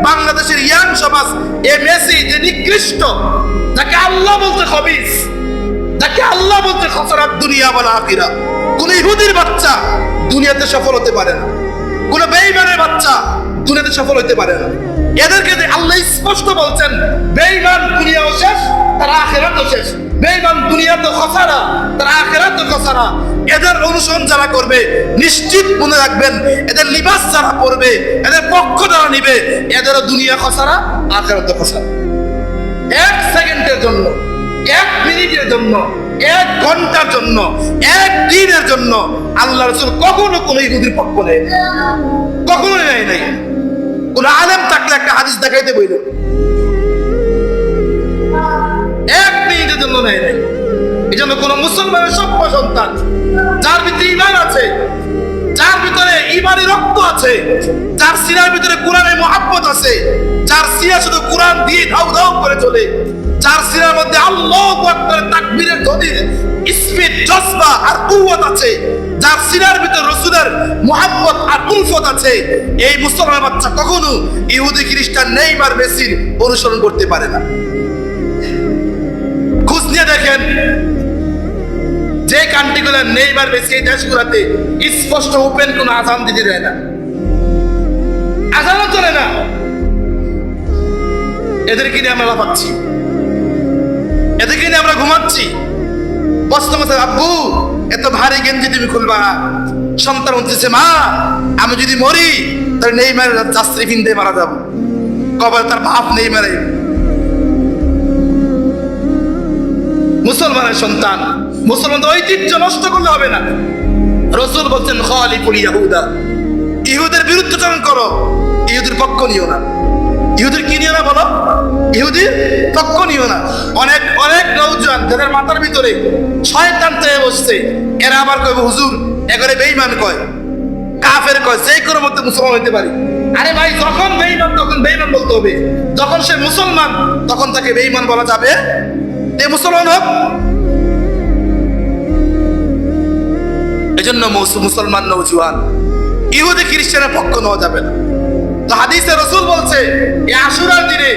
বাংলাদেশের ইয়াং সমাজ। এই মেসি যে নিকৃষ্ট, যাকে আল্লাহ বলতে খবিস, যাকে আল্লাহ বলতে খসরাত দুনিয়া ওয়াল আখিরা, কোন ইহুদির বাচ্চা দুনিয়াতে সফল হতে পারে না, কোন বেঈমানের বাচ্চা দুনিয়াতে সফল হতে পারে না। এদেরকে আল্লাহ স্পষ্ট বলছেন, বেঈমান দুনিয়াও শেষ, তার আখিরাতও শেষ। বেঈমান দুনিয়া তো খসারা, তার আখিরাত তো খসারা। এদের অনুসরণ যারা করবে নিশ্চিত মনে রাখবেন, এদের লিবাস যারা পরবে, এদের পক্ষ যারা নিবে, এদেরও দুনিয়া খসারা, আখিরাত তো খসারা। 1 সেকেন্ডের জন্য, 1 মিনিটের জন্য, 1 ঘন্টার জন্য, 1 দিনের জন্য আল্লাহ রাসূল কখনো কোন ইহুদির পক্ষ নেয়, কখনো নেয় নাই। কোন আলেম থাকলে একটা হাদিস দেখাইতে বইল, 1 মিনিটের জন্য নেয় নাই। এই জন্য কোন মুসলমানের সভ্য সন্তান যার ভিতরে ঈমান আছে, যার ভিতরে ঈমানি রক্ত আছে, যার সিনার ভিতরে কোরআনের মহব্বত আছে, যার সিনা শুধু কোরআন দিয়ে ধাউ ধাউ করে চলে, যার সিনার মধ্যে আল্লাহু আকবার তাকবীরের ধ্বনি, স্পিড, জজবা আর কুওয়াত আছে, যার সিনার ভিতরে রাসূলের মহব্বত আর উলফত আছে, এই মুসলমান বাচ্চা কখনো ইহুদি খ্রিস্টান নেইমার মেসির অনুসরণ করতে পারে না। খোঁজ নিয়ে দেখেন, যে কান্ট্রিগুলো নেইমার মেসি এই দেশগুলোতে স্পষ্ট ওপেন কোন আযান দিতে দেয় না, আযানও চলে না। এদেরকে নিয়ে আমরা লাফাচ্ছি, এদেরকে নিয়ে আমরা ঘুমাচ্ছি। প্রশ্ন করছে, আব্বু এত ভারী গেঞ্জি তুমি খুলবা না? সন্তান বলতেছে, মা আমি যদি মরি তাহলে নেইমার যাত্রী কিনতে মারা যাবো, কবে তার বাপ নেইমারে। মুসলমানের সন্তান, মুসলমান ঐতিহ্য নষ্ট করলে হবে না। রাসূল বলছেন, খালিকুল ইয়াহুদা, ইহুদের বিরুদ্ধাচরণ করো, ইহুদের পক্ষ নিও না। ইহুদের কি নিও না বলো? ইহুদির পক্ষ নিও না। অনেক অনেক নওজোয়ান যাদের মাথার ভিতরে শয়তান থেকে বসছে, এরা আবার কইবে হুজুর এবারে বেঈমান কয়, কাফের কয়, যে কোনো মধ্যে মুসলমান হইতে পারি। আরে ভাই, যখন বেঈমান তখন বেঈমান বলতে হবে, যখন সে মুসলমান তখন তাকে বেঈমান বলা যাবে? এ মুসলমান হোক। এজন্য মুসলমান নওজোয়ান ইহুদি খ্রিস্টানের পক্ষ নেওয়া যাবে না। তো হাদিসে রাসূল বলছে, এই আশুরার দিনে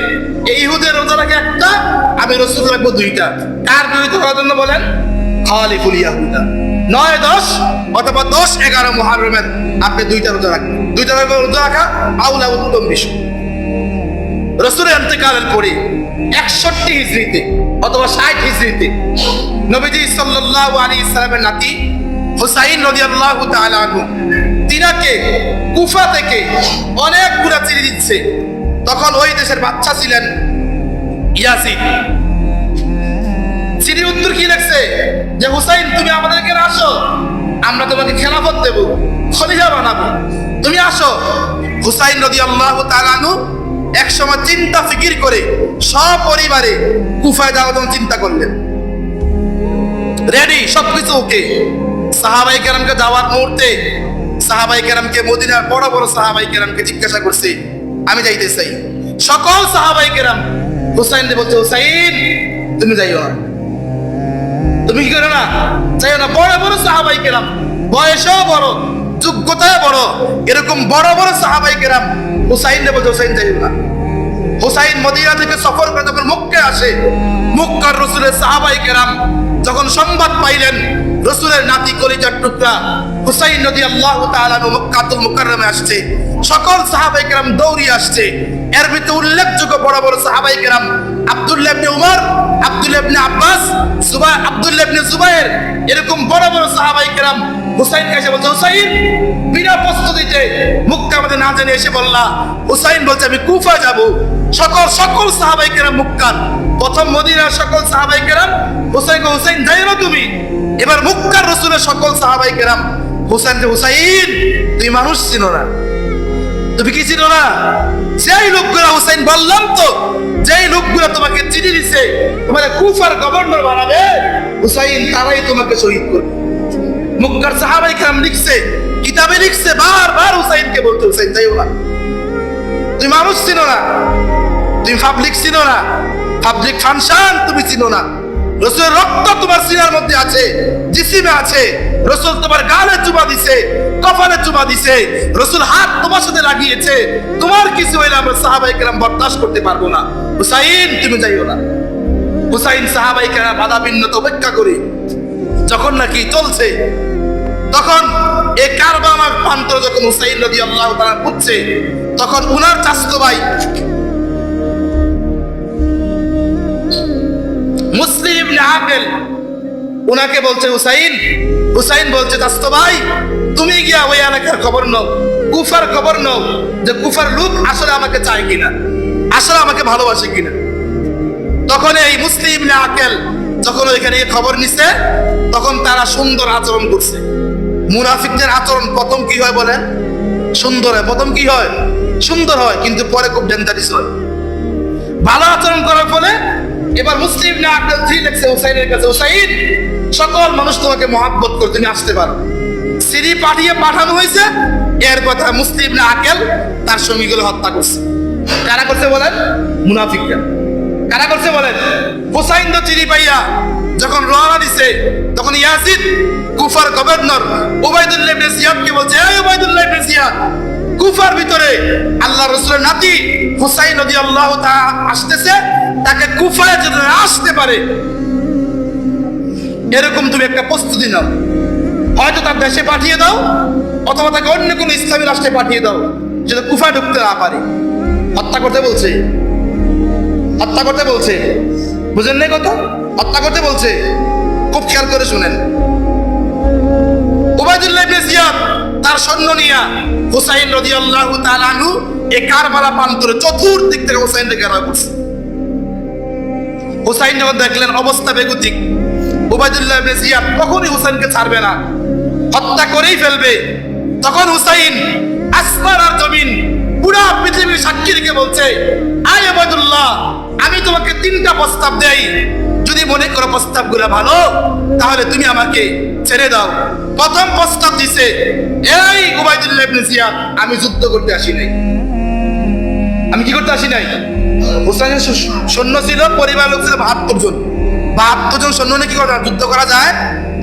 এই ইহুদের রোজা রাখে একটা, আমি রাসূল রাখবো 2টা। কার বিরুদ্ধে করার জন্য বলেন? খালিকুল ইয়াহুদা, 9-10 অথবা 10-11 মুহররমের আপনি দুইটা রোজা রাখবেন। দুইটা রোজা রাখা আউলা উত্তম বিষয়। রাসূলের ইন্তেকালের পরে 61 হিজরিতে অথবা 60 হিজরিতে নবীজি সাল্লাল্লাহু আলাইহি সাল্লামের নাতি হুসাইন রাদিয়াল্লাহু তাআলা আনহু তিনাকে কুফা থেকে অনেক গুলা চিঠি দিচ্ছে। তখন ওই দেশের বাদশা ছিলেন ইয়াজিদ। চিঠির উত্তর কি লিখছে যে হুসাইন তুমি আমাদেরকে আসো, আমরা তোমাকে খেলাফত দেব, খলিফা বানাবো, তুমি আসো। হুসাইন রাদিয়াল্লাহু তাআলা আনহু এক সময় চিন্তা ফিকির করে সপরিবারে কুফায় যাওয়ার জন্য চিন্তা করলেন। রেডি, সবকিছু ওকে। সাহাবায়ে কেরামকে যাওয়ার মুহূর্তে সাহাবায়ে কেরামকে, মদিনার বড় বড় সাহাবায়ে কেরামকে জিজ্ঞাসা করছে আমি যাইতে চাই। সকল সাহাবায়ে কেরাম হুসাইন বলছে হুসাইন তুমি যাইও না, তুমি কি করো না, যাইও না। বড় বড় সাহাবায়ে কেরাম, বয়সও বড়, যোগ্যতাও বড়, এরকম বড় বড় সাহাবায়ে কেরাম হুসাইন বলছে হুসাইন যাইও না। হুসাইন মদিনা থেকে সফর করে যখন মক্কায় আসে, মক্কার রাসূলের সাহাবায়ে কেরাম যখন সংবাদ পাইলেন রাসূলের নাতি কলিজার টুকরা হুসাইন রাদিয়াল্লাহু তাআলা মক্কাতুল মুকাররমে আসছে, সকল সাহাবায়ে কেরাম দৌড়ে আসছে। এর ভিতরে উল্লেখযোগ্য বড় বড় সাহাবায়ে কেরাম আব্দুল্লাহ ইবনে উমর, আব্দুল্লাহ ইবনে আব্বাস, আব্দুল্লাহ ইবনে জুবায়ের, এরকম বড় বড় সাহাবায়ে কেরাম হুসাইন কাছে বলছে হুসাইন বিনা প্রস্তুতিতে মক্কা মধ্যে না জেনে এসে বললা। হুসাইন বলছে আমি কুফা যাব। সকল সাহাবায়ে কেরাম মক্কার, প্রথম মদিনার সকল সাহাবায়ে কেরাম হুসাইন যাইও না তুমি। এবার মক্কার রাসূলের সকল সাহাবায়ে কেরাম হুসাইন তুই মানুষ চিনো না, তুমি কি চিনো না? যেই লোকগুলা হুসাইন বললাম তো, যেই লোকগুলা তোমাকে চিঠি দিছে তোমার কুফার গভর্নর বানাবে হুসাইন, তারাই তোমাকে শহীদ করবে। মক্কার সাহাবায়ে কেরাম লিখছে, কিতাবে লিখছে, বারবার হুসাইনকে বলতে হুসাইন যাইও না, তুমি মানুষ চিনো না, তুমি পাবলিক চিনো না, পাবলিক ফাংশন তুমি চিনো না। রাসূলের রক্ত তোমার সিনার মধ্যে আছে, জিসিমে আছে। রাসূল তোমার গালে চুমা দিছে, কপালে চুমা দিছে, রাসূল হাত তোমার সাথে লাগিয়েছে। তোমার কিছু হইলে আমরা সাহাবায়ে কেরাম বরদাশত করতে পারবো না। হুসাইন তুমি যাইও না। হুসাইন সাহাবায়ে কেরাম বাধা বিন্নত অপেক্ষা করে যখন নাকি চলছে, তখন এই কারবালার প্রান্তরে যখন হুসাইন রাদিয়াল্লাহু তাআলা উঠছে, তখন উনার চাচাতো ভাই মুসলিম ইবনে আকিল উনাকে বলছে হুসাইন বলছে চাচাতো ভাই তুমি গিয়া ওই এলাকার খবর নাও, কুফার খবর নাও, যে কুফার লোক আসলে আমাকে চায় কিনা, আসলে আমাকে ভালোবাসে কিনা। তখন এই মুসলিম ইবনে আকিল যখন ওইখানে খবর নিছে, তখন তারা সুন্দর আচরণ করছে। মুনাফিকদের আচরণ প্রথম কি হয় বলেন? সুন্দর হয়। প্রথম কি হয়? সুন্দর হয়, কিন্তু পরে খুব ডেঞ্জারাস হয়। ভালো আচরণ করার ফলে এবার মুসলিম ইবনে আকিল চিঠি লিখছে হুসাইনের কাছে, হুসাইন সকল মানুষ তোমাকে মহব্বত করে, তুমি আসতে পারো। চিঠি পাঠানো হয়েছে, এর কথা মুসলিম ইবনে আকিল তার সঙ্গীগুলো হত্যা করছে। কারা করছে বলেন? মুনাফিকরা। কারা করছে বলেন? হুসাইন তো চিঠি পাইয়া যখন রওনা দিছে, তখন ইয়াজিদ কুফার গভর্নর উবাইদুল্লাহ ইবনে জিয়াদকে বলছে, এই উবাইদুল্লাহ ইবনে জিয়াদ, কুফার ভিতরে আল্লাহর রাসূলের নাতি হুসাইন রাদিয়াল্লাহু তাআলা আসতেছে, তাকে কুফায় যেন আসতে পারে এরকম তুমি একটা প্রস্তুতি নাও। হয়তো তার দেশে পাঠিয়ে দাও, অথবা তাকে অন্য কোনো ইসলামী রাষ্ট্রে পাঠিয়ে দাও, যেন কুফায় ঢুকতে না পারে। হত্যা করতে বলছে, হত্যা করতে বলছে, বুঝেন নাই কথা? হত্যা করতে বলছে, খুব খেয়াল করে শুনেন। উবাইদুল্লাহ ইবনে জিয়াদ তার সৈন্য নিয়া হুসাইন রাদিয়াল্লাহু তাআলা আনহু এই কারবালা প্রান্তরে চতুর্দিক থেকে হুসাইনকে ঘেরাও করছে। হুসাইন যখন দেখলেন অবস্থা বেগতিক, উবাইদুল্লাহ ইবনে জিয়াদ কখনই হুসাইনকে ছাড়বে না, হত্যা করেই ফেলবে। তখন হুসাইন আসমান আর জমিন পুরা পৃথিবীর সাক্ষী রেখে বলছে, আয় উবাইদুল্লাহ, আমি তোমাকে 3টা প্রস্তাব দেই, যদি মনে করো প্রস্তাবগুলো ভালো তাহলে তুমি আমাকে ছেড়ে দাও। প্রথম প্রস্তাব দিছে, এই উবাইদুল্লাহ ইবনে জিয়াদ, আমি যুদ্ধ করতে আসি নাই। আমি কি করতে আসি নাই? হুসাইনের সৈন্য ছিল, পরিবার লোক ছিল 72 জন। 72 জন সৈন্য নিয়ে কি করা যুদ্ধ করা যায়?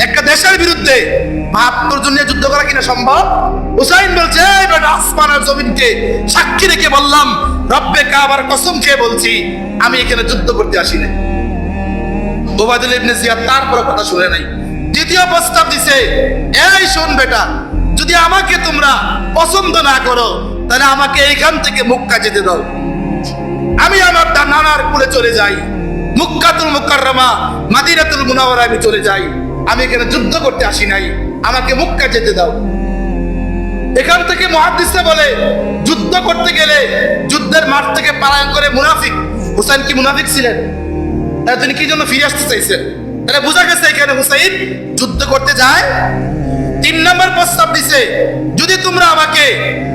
একটা দেশের বিরুদ্ধে 72 জন নিয়ে যুদ্ধ করা কিনা সম্ভব? হুসাইন বলছে, আসমান আর জমিনকে সাক্ষী রেখে বললাম, রব্বে কাবার কসম খেয়ে বলছি, আমি এখানে যুদ্ধ করতে আসি নাই। উবাইদুল্লাহ ইবনে জিয়াদ তারপর কথা শুনে নাই। দ্বিতীয় প্রস্তাব দিছে, এই শোন বেটা, যদি আমাকে তোমরা পছন্দ না করো তাহলে আমাকে এখান থেকে মক্কা যেতে দাও, আমি আমার নানার কুলে চলে যাই, মক্কাতুল মুকাররমা মদিনাতুল মুনাওয়ারা আমি চলে যাই, আমি এখানে যুদ্ধ করতে আসি নাই, আমাকে মক্কা যেতে দাও। এখান থেকে মুহাদ্দিসরা বলে যুদ্ধ করতে গেলে যুদ্ধের মাঠ থেকে পালায়ন করে মুনাফিক। হুসাইন কি মুনাফিক ছিলেন? তাহলে তিনি কি জন্য ফিরে আসতে চাইছেন? তাহলে বোঝা গেছে এখানে হুসাইন যুদ্ধ করতে যায়। 3 নম্বর প্রস্তাব দিছে, যদি তোমরা আমাকে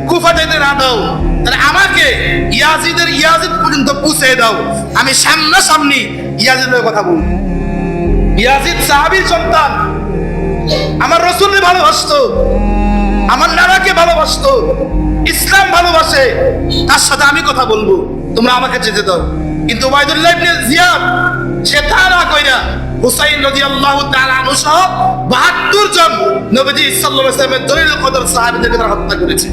কুফা যেতে না দাও তাহলে আমাকে ইয়াজিদ পর্যন্ত পৌঁছে দাও, আমি সামনাসামনি ইয়াজিদের কথা বলবো। ইয়াজিদ সাহাবীর সন্তান, আমার রাসূলকে ভালোবাসতো, আমার নানাকে ভালোবাসতো, ইসলাম ভালোবাসে, তার সাথে আমি কথা বলবো, তোমরা আমাকে যেতে দাও। কিন্তু উবাইদুল্লাহ ইবনে জিয়াদ সে তা না কইরা হুসাইন রাদিয়াল্লাহু তাআলা আনহু সহ ৭২ জন নবীজি সাল্লাল্লাহু আলাইহি ওয়াসাল্লামের জলিলুল কদর সাহাবীদেরকে তারা হত্যা করেছে।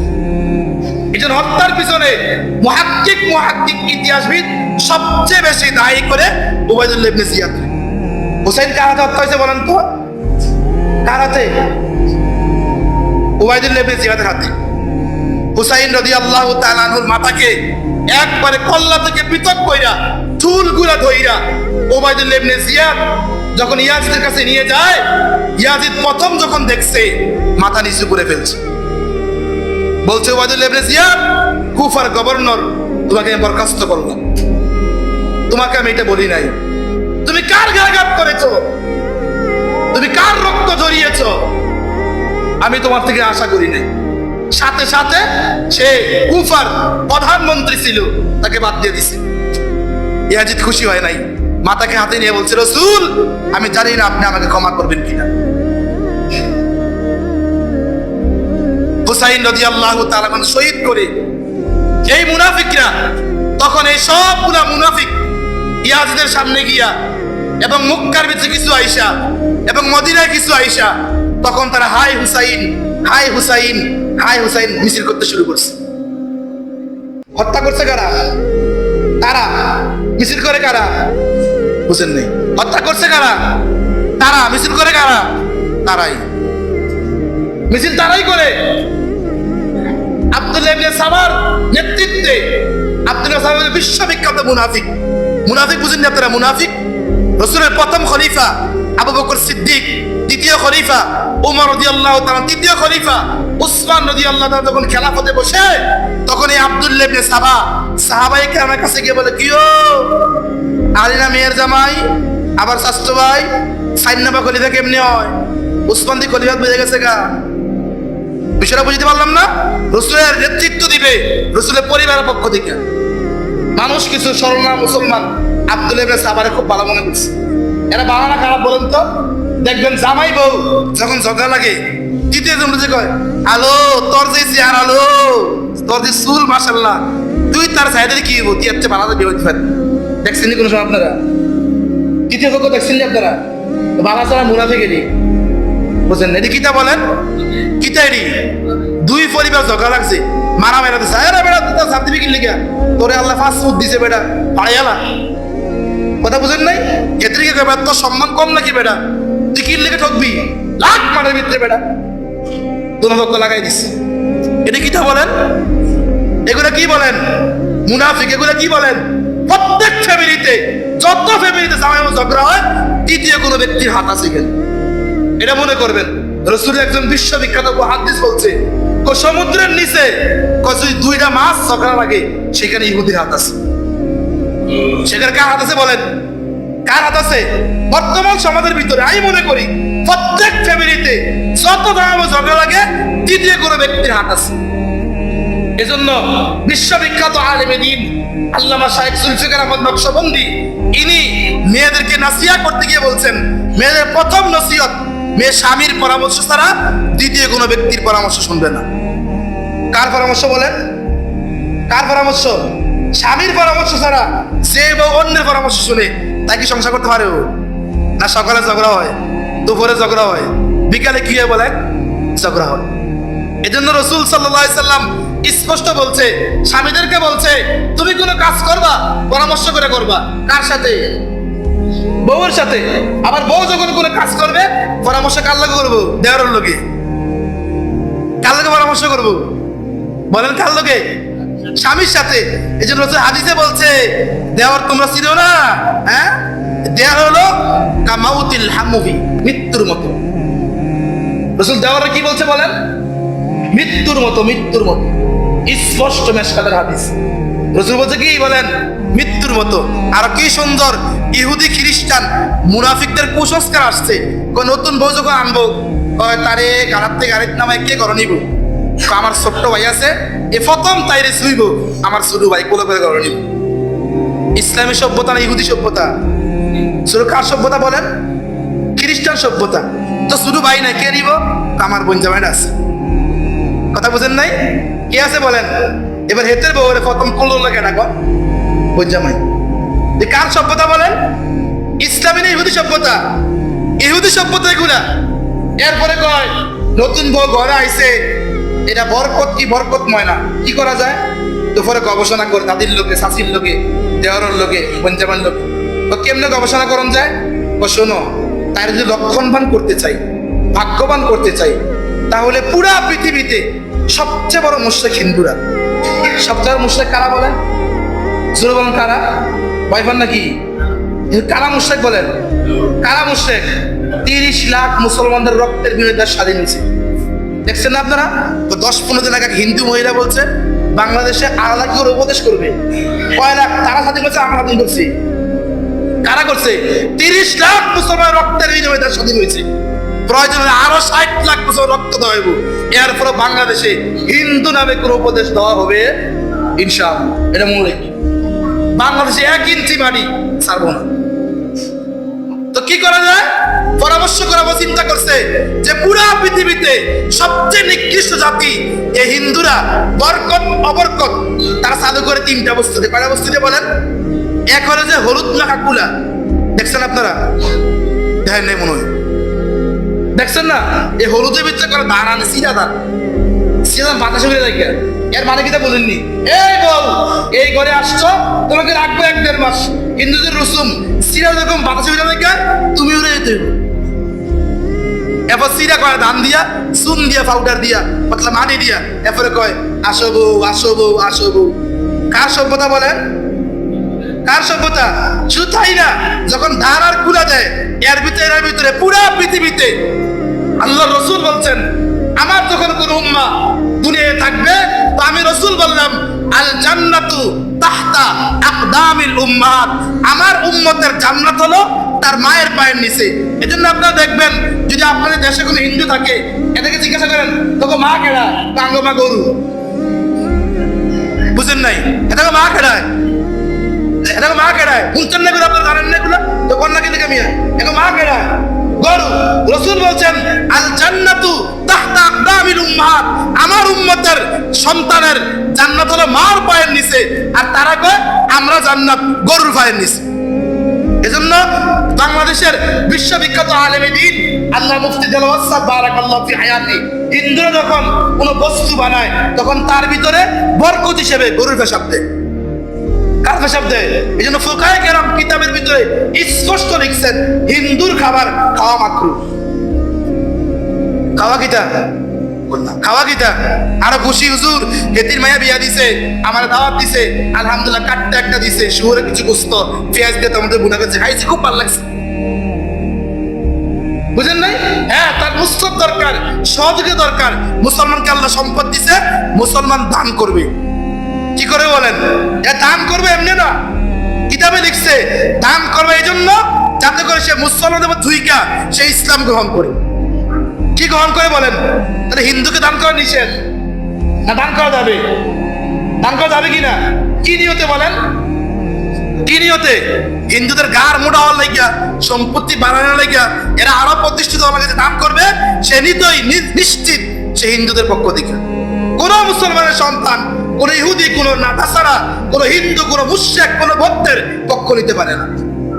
এই হত্যার পিছনে মুহাক্কিক ইতিহাসবিদ সবচেয়ে বেশি দায়ী করে উবাইদুল্লাহ ইবনে জিয়াদ। হুসাইন কার হাতে হত্যা হয়েছে বলেন তো? কার হাতে? উবাইদুল্লাহ ইবনে জিয়াদের হাতে। হুসাইন রাদিয়াল্লাহু তাআলা আনহুর মাথাকে একবারে কল্লা থেকে পৃথক কইরা চুলগুলা ধইরা উবাইদুল্লাহ ইবনে জিয়াদ যখন ইয়াজিদের কাছে নিয়ে যায়, ইয়াজিদ প্রথম যখন দেখছে মাথা নিচু করে ফেলছে, বলছে উবাইদুল্লাহ ইবনে জিয়াদ, কুফার গভর্নর, তোমাকে আমি বরখাস্ত করলাম, তোমাকে আমি এটা বলি নাই, তুমি কার গায়ে আঘাত করেছো, তুমি কার রক্ত ঝরিয়েছো, আমি তোমার থেকে আশা করি নাই। সাথে সাথে সে কুফার প্রধানমন্ত্রী ছিল, তাকে বাদ দিয়ে দিছে। ইয়াজিদ খুশি হয় নাই, মাথাকে হাতে নিয়ে বলছে, রাসূল আমি জানি না আপনি আমাকে ক্ষমা করবেন কিনা। হুসাইন রাদিয়াল্লাহু তাআলা শহীদ করে এই মুনাফিকরা, তখন এই সবগুলা মুনাফিক ইয়াজিদের সামনে গিয়া এবং মক্কার ভিতরে কিছু আইসা এবং মদিনায় কিছু আইসা, তখন তারা হাই হুসাইন, হাই হুসাইন, হাই হুসাইন মিছিল করতে শুরু করছে। হত্যা করছে কারা? তারা। মিছিল করে কারা? বুঝেন নেই। হত্যা করছে কারা? তারা। মিছিল করে কারা? তারাই। মিছিল তারাই করে। আব্দুল্লাহ ইবনে সাবার নেতৃত্বে, আব্দুল্লাহ সাবার বিশ্ববিখ্যাত মুনাফিক। মুনাফিক বুঝেন না আপনারা? মুনাফিক রাসূলের প্রথম খলিফা আবু বকর সিদ্দিক, দ্বিতীয় খলিফা ওমর রাদিয়াল্লাহু তাআলা, তৃতীয় খলিফা উসমান রাদিয়াল্লাহু তাআলা যখন খেলাফতে বসে, তখন এই আব্দুল্লাহ ইবনে সাবা সাহাবায়ে কেরামের কাছে গিয়ে বলে, কিও আলিনা মেয়ের জামাই, আবার শাস্ত্র ভাই সাইন্নাবা খলিফা কেমনে হয়? উসমান দি খলিফা বুঝে গেছে গা। বিষয়টা বুঝতে পারলাম না? রাসূলের নেতৃত্ব দিবে রাসূলের পরিবারের পক্ষ থেকে মানুষ, কিছু সরনা মুসলমান আব্দুল্লাহ ইবনে সাবারে খুব ভালো মনে করছে। এরা বানানা খারাপ বলেন তো? দেখবেন জামাই বউ যখন ঝগড়া লাগে, তৃতীয় জন বুঝে কয়, হ্যালো তোর যে চেহারা, হ্যালো তোর যে চুল, মাশাআল্লাহ, তুই তার চাহিদা কি হইব, তুই এত ভালো বিয়ে হইতে পারবি। দেখছেন নি কোনো সময় আপনারা? তৃতীয় পক্ষ দেখছেন নি আপনারা? বাবা ছাড়া মুনাফিকেরই, বুঝছেন? এটি কিতা বলেন? কিতা এটি? দুই পরিবার ঝগড়া লাগছে, মারা মেরাতে চায়, বেড়া তোর সার্টিফিকেট লিখা তোরে আল্লাহ ফাস্ট ফুড দিছে, বেটা পাড়াইয়ালা। কথা বুঝেন নাই? এদের কি কইবা তোর সম্মান কম নাকি বেটা? তুই কি লিখে ঠকবি? লাখ মাঠের ভিতরে বেটা তোমার পক্ষ লাগাই দিছে। এটা কিতা বলেন? এগুলা কি বলেন? মুনাফিক। এগুলা কি বলেন? প্রত্যেক ফ্যামিলিতে, যত ফ্যামিলিতে জামাই ঝগড়া হয়, তৃতীয় কোনো ব্যক্তির হাত আছে কেন? এটা মনে করবেন। রাসূল একজন বিশ্ববিখ্যাত মুহাদ্দিস বলছে, সমুদ্রের নিচে যদি 2টা মাছ ঝগড়া লাগে, সেখানে ইহুদির হাত আছে। সেখানে কার হাত আছে বলেন? কার হাত আছে? বর্তমান সমাজের ভিতরে আমি মনে করি প্রত্যেক ফ্যামিলিতে যত ধরনের ঝগড়া লাগে, তৃতীয় কোনো ব্যক্তির হাত আছে। এজন্য বিশ্ববিখ্যাত আলেমে দ্বীন আল্লামা শাইখ জুলফিকার আহমদ নকশবন্দি, ইনি মেয়েদেরকে নাসিহা করতে গিয়ে বলছেন, মেয়েদের প্রথম নসিহত, মেয়ে স্বামীর পরামর্শ ছাড়া দ্বিতীয় কোনো ব্যক্তির পরামর্শ শুনবে না। কার পরামর্শ বলেন? কার পরামর্শ? স্বামীর পরামর্শ ছাড়া যে বউ অন্যের পরামর্শ শুনে, তাই কি সংসার করতে পারে? না সকালে ঝগড়া হয়, দুপুরে ঝগড়া হয়, বিকালে কি হয় বলে? ঝগড়া হয়। এজন্য রাসূল সাল্লাল্লাহু আলাইহি সাল্লাম স্পষ্ট বলছে, স্বামীদেরকে বলছে, তুমি কোনো কাজ করবা পরামর্শ করে করবা। কার সাথে? বউয়ের সাথে। আবার বউ যখন কোনো কাজ করবে পরামর্শ কার লগে করবো? দেওয়ারের লোকে। কার লগে পরামর্শ করবো বলেন? কার লগে? স্বামীর সাথে। এই জন্য হাদিসে বলছে দেওয়ার তোমরা চিনো না, হ্যাঁ? দেওয়ার হলো কামাউতিল হামুহি, মৃত্যুর মতো। রাসূল দেওয়ারে কি বলছে বলেন? মৃত্যুর মতো, মৃত্যুর মতো। স্পষ্ট মেশকাতের হাদিস। রাসূল বলছে কি বলেন? মৃত্যুর মতো। আর কি সুন্দর ইহুদি খ্রিস্টান মুনাফিকদের কুসংস্কার আসছে। কোন নতুন বউ যখন আনবো তারে গাড়ার থেকে আরেক নামায় কে ঘর নিব? আমার ছোট্ট ভাই আছে, এ প্রথম তাইরে শুইব, আমার ছোট ভাই কোলে করে ঘর নিব। ইসলামী সভ্যতা না ইহুদি সভ্যতা? শুধু কার সভ্যতা বলেন? খ্রিস্টান সভ্যতা। তো শুধু ভাই না, কে নিব? আমার বোন জামাইটা আছে। কথা বুঝেন নাই? কে আছে বলেন? এবার হেতের বউরে প্রথম কোলে লাগে ডাকো বোন জামাই। কার সভ্যতা বলেন? ইসলামী না ইহুদি সভ্যতা? ইহুদি সভ্যতা এগুলা। এরপরে কয় নতুন বউ ঘরে আইছে, এটা বরকত কি বরকতময় না, কি করা যায়? দুপুরে গবেষণা করে দাদির লোকে, শাশির লোকে, দেওয়ারের লোকে, পঞ্জাবের লোকে। তো কেমনে গবেষণা করন যায়? শোনো, তার যদি লক্ষণবান করতে চাই, ভাগ্যবান করতে চাই, তাহলে পুরা পৃথিবীতে সবচেয়ে বড় মুশরিক হিন্দুরা। সবচেয়ে বড় মুশরিক কারা বলেন? জোরে বলেন কারা? ভয় পান নাকি? কারা মুশরিক বলেন? কারা মুশরিক? 30 লাখ মুসলমানদের রক্তের বিনিময়ে স্বাধীন হয়েছে। দেখছেন না আপনারা? তো 10-15 দিন আগে হিন্দু মহিলা বলছে বাংলাদেশে আলাদা করে উপদেশ করবে। কয় লাখ তারা স্বাধীন করছে, আমরা স্বাধীন করছি। কারা করছে? 30 লাখ মুসলমান রক্তের বিনিময়ে স্বাধীন হয়েছে। প্রয়োজনে আরো 60 লাখ মুসলমান রক্ত দেওয়া হবে। এরপরে বাংলাদেশে হিন্দু নামে কোনো উপদেশ দেওয়া হবে ইনশাআল্লাহ। এটা মনে রাখি। বাংলাদেশে 1 ইঞ্চি মাটি ছাড়বো না। তো কি করা যায়? পরামর্শ করাবো চিন্তা করছে যে পুরা পৃথিবীতে সবচেয়ে নিকৃষ্ট জাতি এই হিন্দুরা। বরকত অবরকত তারা চালু করে 3টা বস্তুতে। কয়টা বস্তুতে বলেন? এক হলো যে হলুদ মাখা কুলা। দেখছেন আপনারা? দেখেন নাই মনে হয়? দেখছেন না? এই হলুদের ভিতরে করে ধান আনে, সিরা ধান। সিরা ধান বাতাসে উড়ে যায়। এর মানে কিটা বলেননি? এই বল, এই ঘরে আসছো, তোমাকে রাখবো 1-1.5 মাস। হিন্দুদের রসুম, সিরা যখন বাতাসে উড়ে যায় তুমি উড়ে যেতে। এরপর সিরা কয় ধান দিয়া, চুন দিয়া, পাউডার দিয়া, পাতলা মাটি দিয়া, এরপরে কয় আসো বউ, আসো বউ, আসো বউ। কার সভ্যতা বলেন? কার সভ্যতা? শুধু তাই না, যখন ধান আর কুলা দেয় এর ভিতরে পুরা পৃথিবীতে আল্লাহ রসুল বলছেন আমার যখন কোন উম্মাহ দুনিয়ায় থাকবে, তো আমি রসুল বললাম আল জান্নাতু তাহতা আকদামিল উম্মাত। আমার উম্মতের জান্নাত হলো তার মায়ের পায়ের নিচে। এজন্য আপনারা দেখবেন যদি আপনাদের দেশে কোনো হিন্দু থাকে, এটাকে জিজ্ঞাসা করেন তোকে মা কেডা? কাঙ্গ মা গরু। বুঝেন নাই? এটাকে মা কেডায়? এটাকে মা কেডায়? বুঝছেন না এগুলো? আপনারা জানেন না এগুলো? তো কন্যা কে দেখে মিয়া এটাকে মা কেডায়? গরু। রাসূল বলছেন আল জান্নাতু তাহতা আকদামিল উম্মাহাত। আমার উম্মতের সন্তানের জান্নাত হলো মার পায়ের নিচে। আর তারা কয় আমরা জান্নাত গরুর পায়ের নিচে। এজন্য বাংলাদেশের বিশ্ববিখ্যাত আলেমে দ্বীন আল্লাহ মুফতি দেলওয়ার সাহেব বারাকাল্লাহু ফি হায়াতি, হিন্দুরা যখন কোনো বস্তু বানায় তখন তার ভিতরে বরকত হিসেবে গরুর পেশাব দেয়। কার পেশাব দেয়? এই জন্য ফুকায়ে কেরাম কিতাবের ভিতরে স্পষ্ট লিখছেন হিন্দুর খাবার খাওয়া মাকরুহ। খাওয়া কিতা? খাওয়া কিতা? আরো খুশি হুজুর, হেতির মায়া বিয়া দিছে, আমার দাওয়াত দিছে, আলহামদুলিল্লাহ কাটতে একটা দিছে, শুয়োরে কিছু গোস্ত পেঁয়াজ দিয়ে তোমাদের বুনা করছে, খাইছি, খুব ভালো লাগছে। বুঝেন নাই? হ্যাঁ, তার মুসলমান দরকার, সহযোগী দরকার। মুসলমানকে আল্লাহ সম্পদ দিছে, মুসলমান দান করবে। কি করে বলেন? দান করবে এমনি না, কিতাবে লিখছে দান করবে এই জন্য যাতে করে সে মুসলমানদের মধ্যে ধুইকা সে ইসলাম গ্রহণ করে। কি গ্রহণ করে বলেন? তাহলে হিন্দুকে দান করা নিষেধ না? দান করা যাবে? দান করা যাবে কিনা? কি নিয়তে বলেন? কি নিয়তে? হিন্দুদের গার মোটা হওয়ার লাগিয়া, সম্পত্তি বাড়ানোর লাগিয়া, এরা আরো প্রতিষ্ঠিত হওয়ার কাছে দান করবে, সে নিতই নিশ্চিত সে হিন্দুদের পক্ষ থেকে। কোন মুসলমানের সন্তান, কোন ইহুদি, কোন নাসারা, কোন হিন্দু, কোন মুশরিক, কোন বৌদ্ধের পক্ষ নিতে পারে না।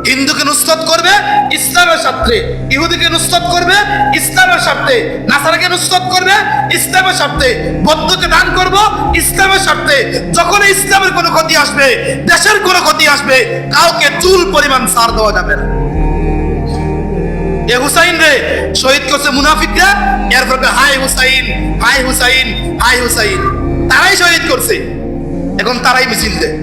হিন্দুকে নুসরত করবে ইসলামের স্বার্থে, ইহুদিকে নুসরত করবে ইসলামের স্বার্থে, নাসারাকে নুসরত করবে ইসলামের স্বার্থে, বৌদ্ধকে দান করব ইসলামের স্বার্থে। যখন ইসলামের কোনো ক্ষতি আসবে, দেশের কোনো ক্ষতি আসবে, কাউকে চুল পরিমাণ ছাড় দেওয়া যাবে না। এ হুসাইন রে শহীদ করছে মুনাফিকরা, এরপর হাই হুসাইন হাই হুসাইন হাই হুসাইন, তারাই শহীদ করছে, এখন তারাই মিছিল দেয়।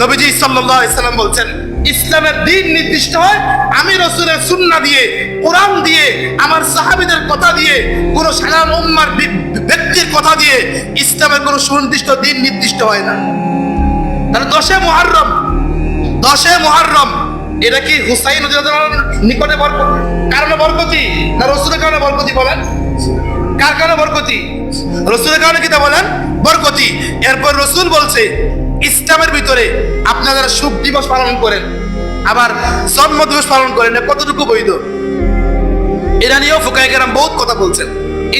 নবীজি সাল্লাল্লাহু আলাইহি সাল্লাম বলছেন, ইসলামের দিন নির্দিষ্ট হয় আমি রাসূলের সুন্নাহ দিয়ে, কোরআন দিয়ে, আমার সাহাবীদের কথা দিয়ে, কোন সাধারণ উম্মার ব্যক্তির কথা দিয়ে ইসলামের কোন সুনির্দিষ্ট দিন নির্দিষ্ট হয় না। তাহলে 10 মুহররম, 10 মুহররম এটা কি হুসাইন রাদিয়াল্লাহু নিকটে বরকত কারণে বরকতি না রাসূলের কারণে বরকতি? বলেন কার কারণে বরকতি? রাসূলের কারণে কি তা বলেন বরকতি। এরপর রাসূল বলছে ইসলামের ভিতরে আপনারা যারা শুভ দিবস পালন করেন আবার জন্ম দিবস পালন করেন, কতটুকু বৈধ? এটা নিয়েও ফুকায়ে কেরাম বহুত কথা বলছেন।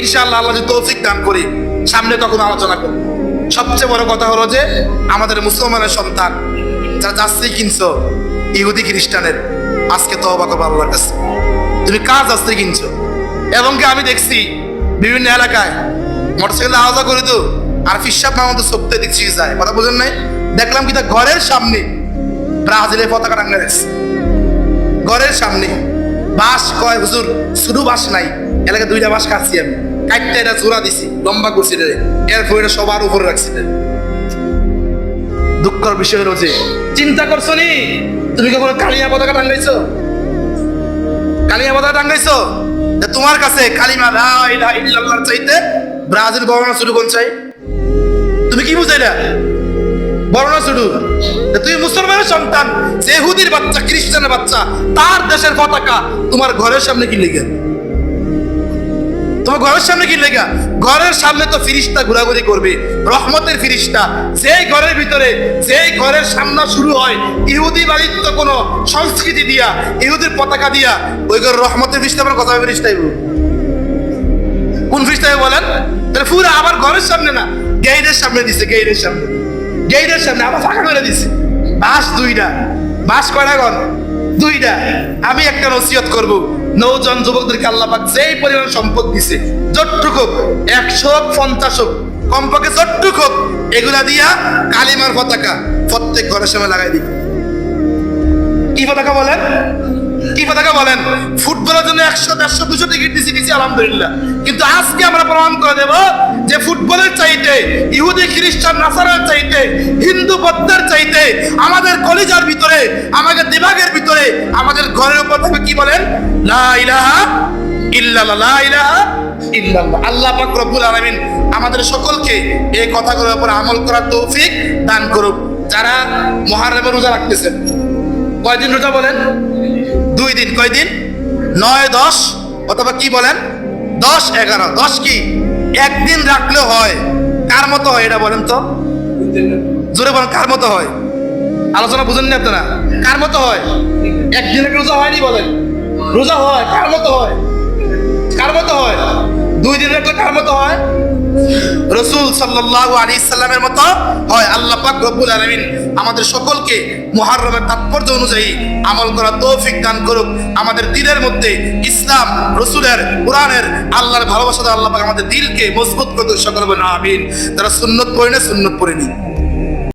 ইনশাআল্লাহ আল্লাহ যদি তৌফিক দান করে সামনে তখন আলোচনা করব। সবচেয়ে বড় কথা হলো যে আমাদের মুসলমানের সন্তান যারা জার্সি কিনছো ইহুদি খ্রিস্টানের, আজকে তওবা করো আল্লাহর কাছে। তুমি কার জার্সি কিনছো? এবং কি আমি দেখছি বিভিন্ন এলাকায় মোটরসাইকেল আওয়াজ করে তো আর ফিসাব মামা সপ্তাহে দেখছি যায়, কথা বোঝেন নাই? দেখলাম কি তা ঘরের সামনে ব্রাজিলের পতাকা টাঙ্গা রেখেছে, ঘরের সামনে। বাঁশ কয় হুজুর শুধু বাঁশ নাই, এলাকায় 2টা বাঁশ কাটছি আমি, কাটতে এটা জোড়া দিছি, লম্বা করছি রে, এরপর এটা সবার উপরে রাখছি। দুঃখের বিষয় রয়েছে, চিন্তা করছো নি তুমি কখনো কালিমা পতাকা টাঙ্গাইছো? কালিমা পতাকা টাঙ্গাইছো? তোমার কাছে কালিমা লা ইলাহা ইল্লাল্লাহর চাইতে ব্রাজিল বর্ণনা শুরু কোন চাই? তুমি কি বুঝাইলা বর্ণনা শুরু? তুমি মুসলমানের সন্তান, ইহুদির বাচ্চা, খ্রিস্টানের বাচ্চা, তার দেশের পতাকা তোমার ঘরের সামনে কি লেগে? তোমার ঘরের সামনে কি লেগা? ঘরের সামনে তো ফিরিস্তা ঘোরাঘুরি করবে, রহমতের ফিরিস্তা। যেই ঘরের ভিতরে, যেই ঘরের সামনে শুরু হয় ইহুদি বাড়িত্ব কোন সংস্কৃতি দিয়া, ইহুদির পতাকা দিয়া, ওই ঘর রহমতের ফিরিস্তা আমার কথা ফিরিস্তাই কোন ফিরিস্তাই বলেন? তাহলে পুরো আবার ঘরের সামনে না, গেইটের সামনে দিছে, গেইটের সামনে, গেইটের সামনে আবার ফাঁকা করে দিছে। বাস 2টা, বাস কয়টা ঘর? 2টা। আমি একটা নসিহত করব, নৌজন যুবকদেরকে আল্লাহ পাক যেই পরিমাণ সম্পদ দিছে, যতটুকু 150 হোক কমপক্ষে, যতটুকু হোক এগুলা দিয়া কালিমার পতাকা প্রত্যেক ঘরের সামনে লাগাই দিই। কি পতাকা বলেন? কি পতাকা বলেন? ফুটবলের জন্য 100, 150, 200 টিকিট দিছি আলহামদুলিল্লাহ, কিন্তু আজকে আমরা প্রমাণ করে দেব যে ফুটবলের চাইতে, ইহুদি খ্রিস্টান নাসারার চাইতে, হিন্দু বৌদ্ধের চাইতে আমাদের কলিজার ভিতরে, আমাদের দিমাগের ভিতরে, আমাদের ঘরের উপর থেকে কি বলেন? লা ইলাহা ইল্লাল্লাহ, লা ইলাহা ইল্লাল্লাহ। আল্লাহ পাক রব্বুল আলামিন আমাদের সকলকে এই কথাগুলোর উপর আমল করার তৌফিক দান করুক। যারা মুহররমের রোজা রাখতেছেন, কয়দিন রোজা বলেন? 2 দিন। কয়দিন? 9, 10 অথবা কি বলেন 10, 11। 10 কি একদিন রাখলেও হয়? কার মতো হয় এটা বলেন তো? জোরে বলেন, কার মতো হয়? আলোচনা বুঝেন না আপনারা? কার মতো হয়? একদিনের রোজা হয়নি বলেন? রোজা হয়, কার মতো হয়? কার মতো হয়? 2 দিন রাখলে কার মতো হয়? রাসূল সাল্লাল্লাহু আলাইহি সাল্লামের মতো হয়। আল্লাহ পাক রব্বুল আলামিন আমাদের সকলকে মুহররমের তাৎপর্য অনুযায়ী আমল করার তৌফিক দান করুক। আমাদের দিলের মধ্যে ইসলাম, রাসূলের, কোরআনের, আল্লাহর ভালোবাসা আল্লাহ পাক আমাদের দিলকে মজবুত করুক। সকলে বলেন আমিন। যারা সুন্নাত পড়ে না, সুন্নাত পড়ে নি।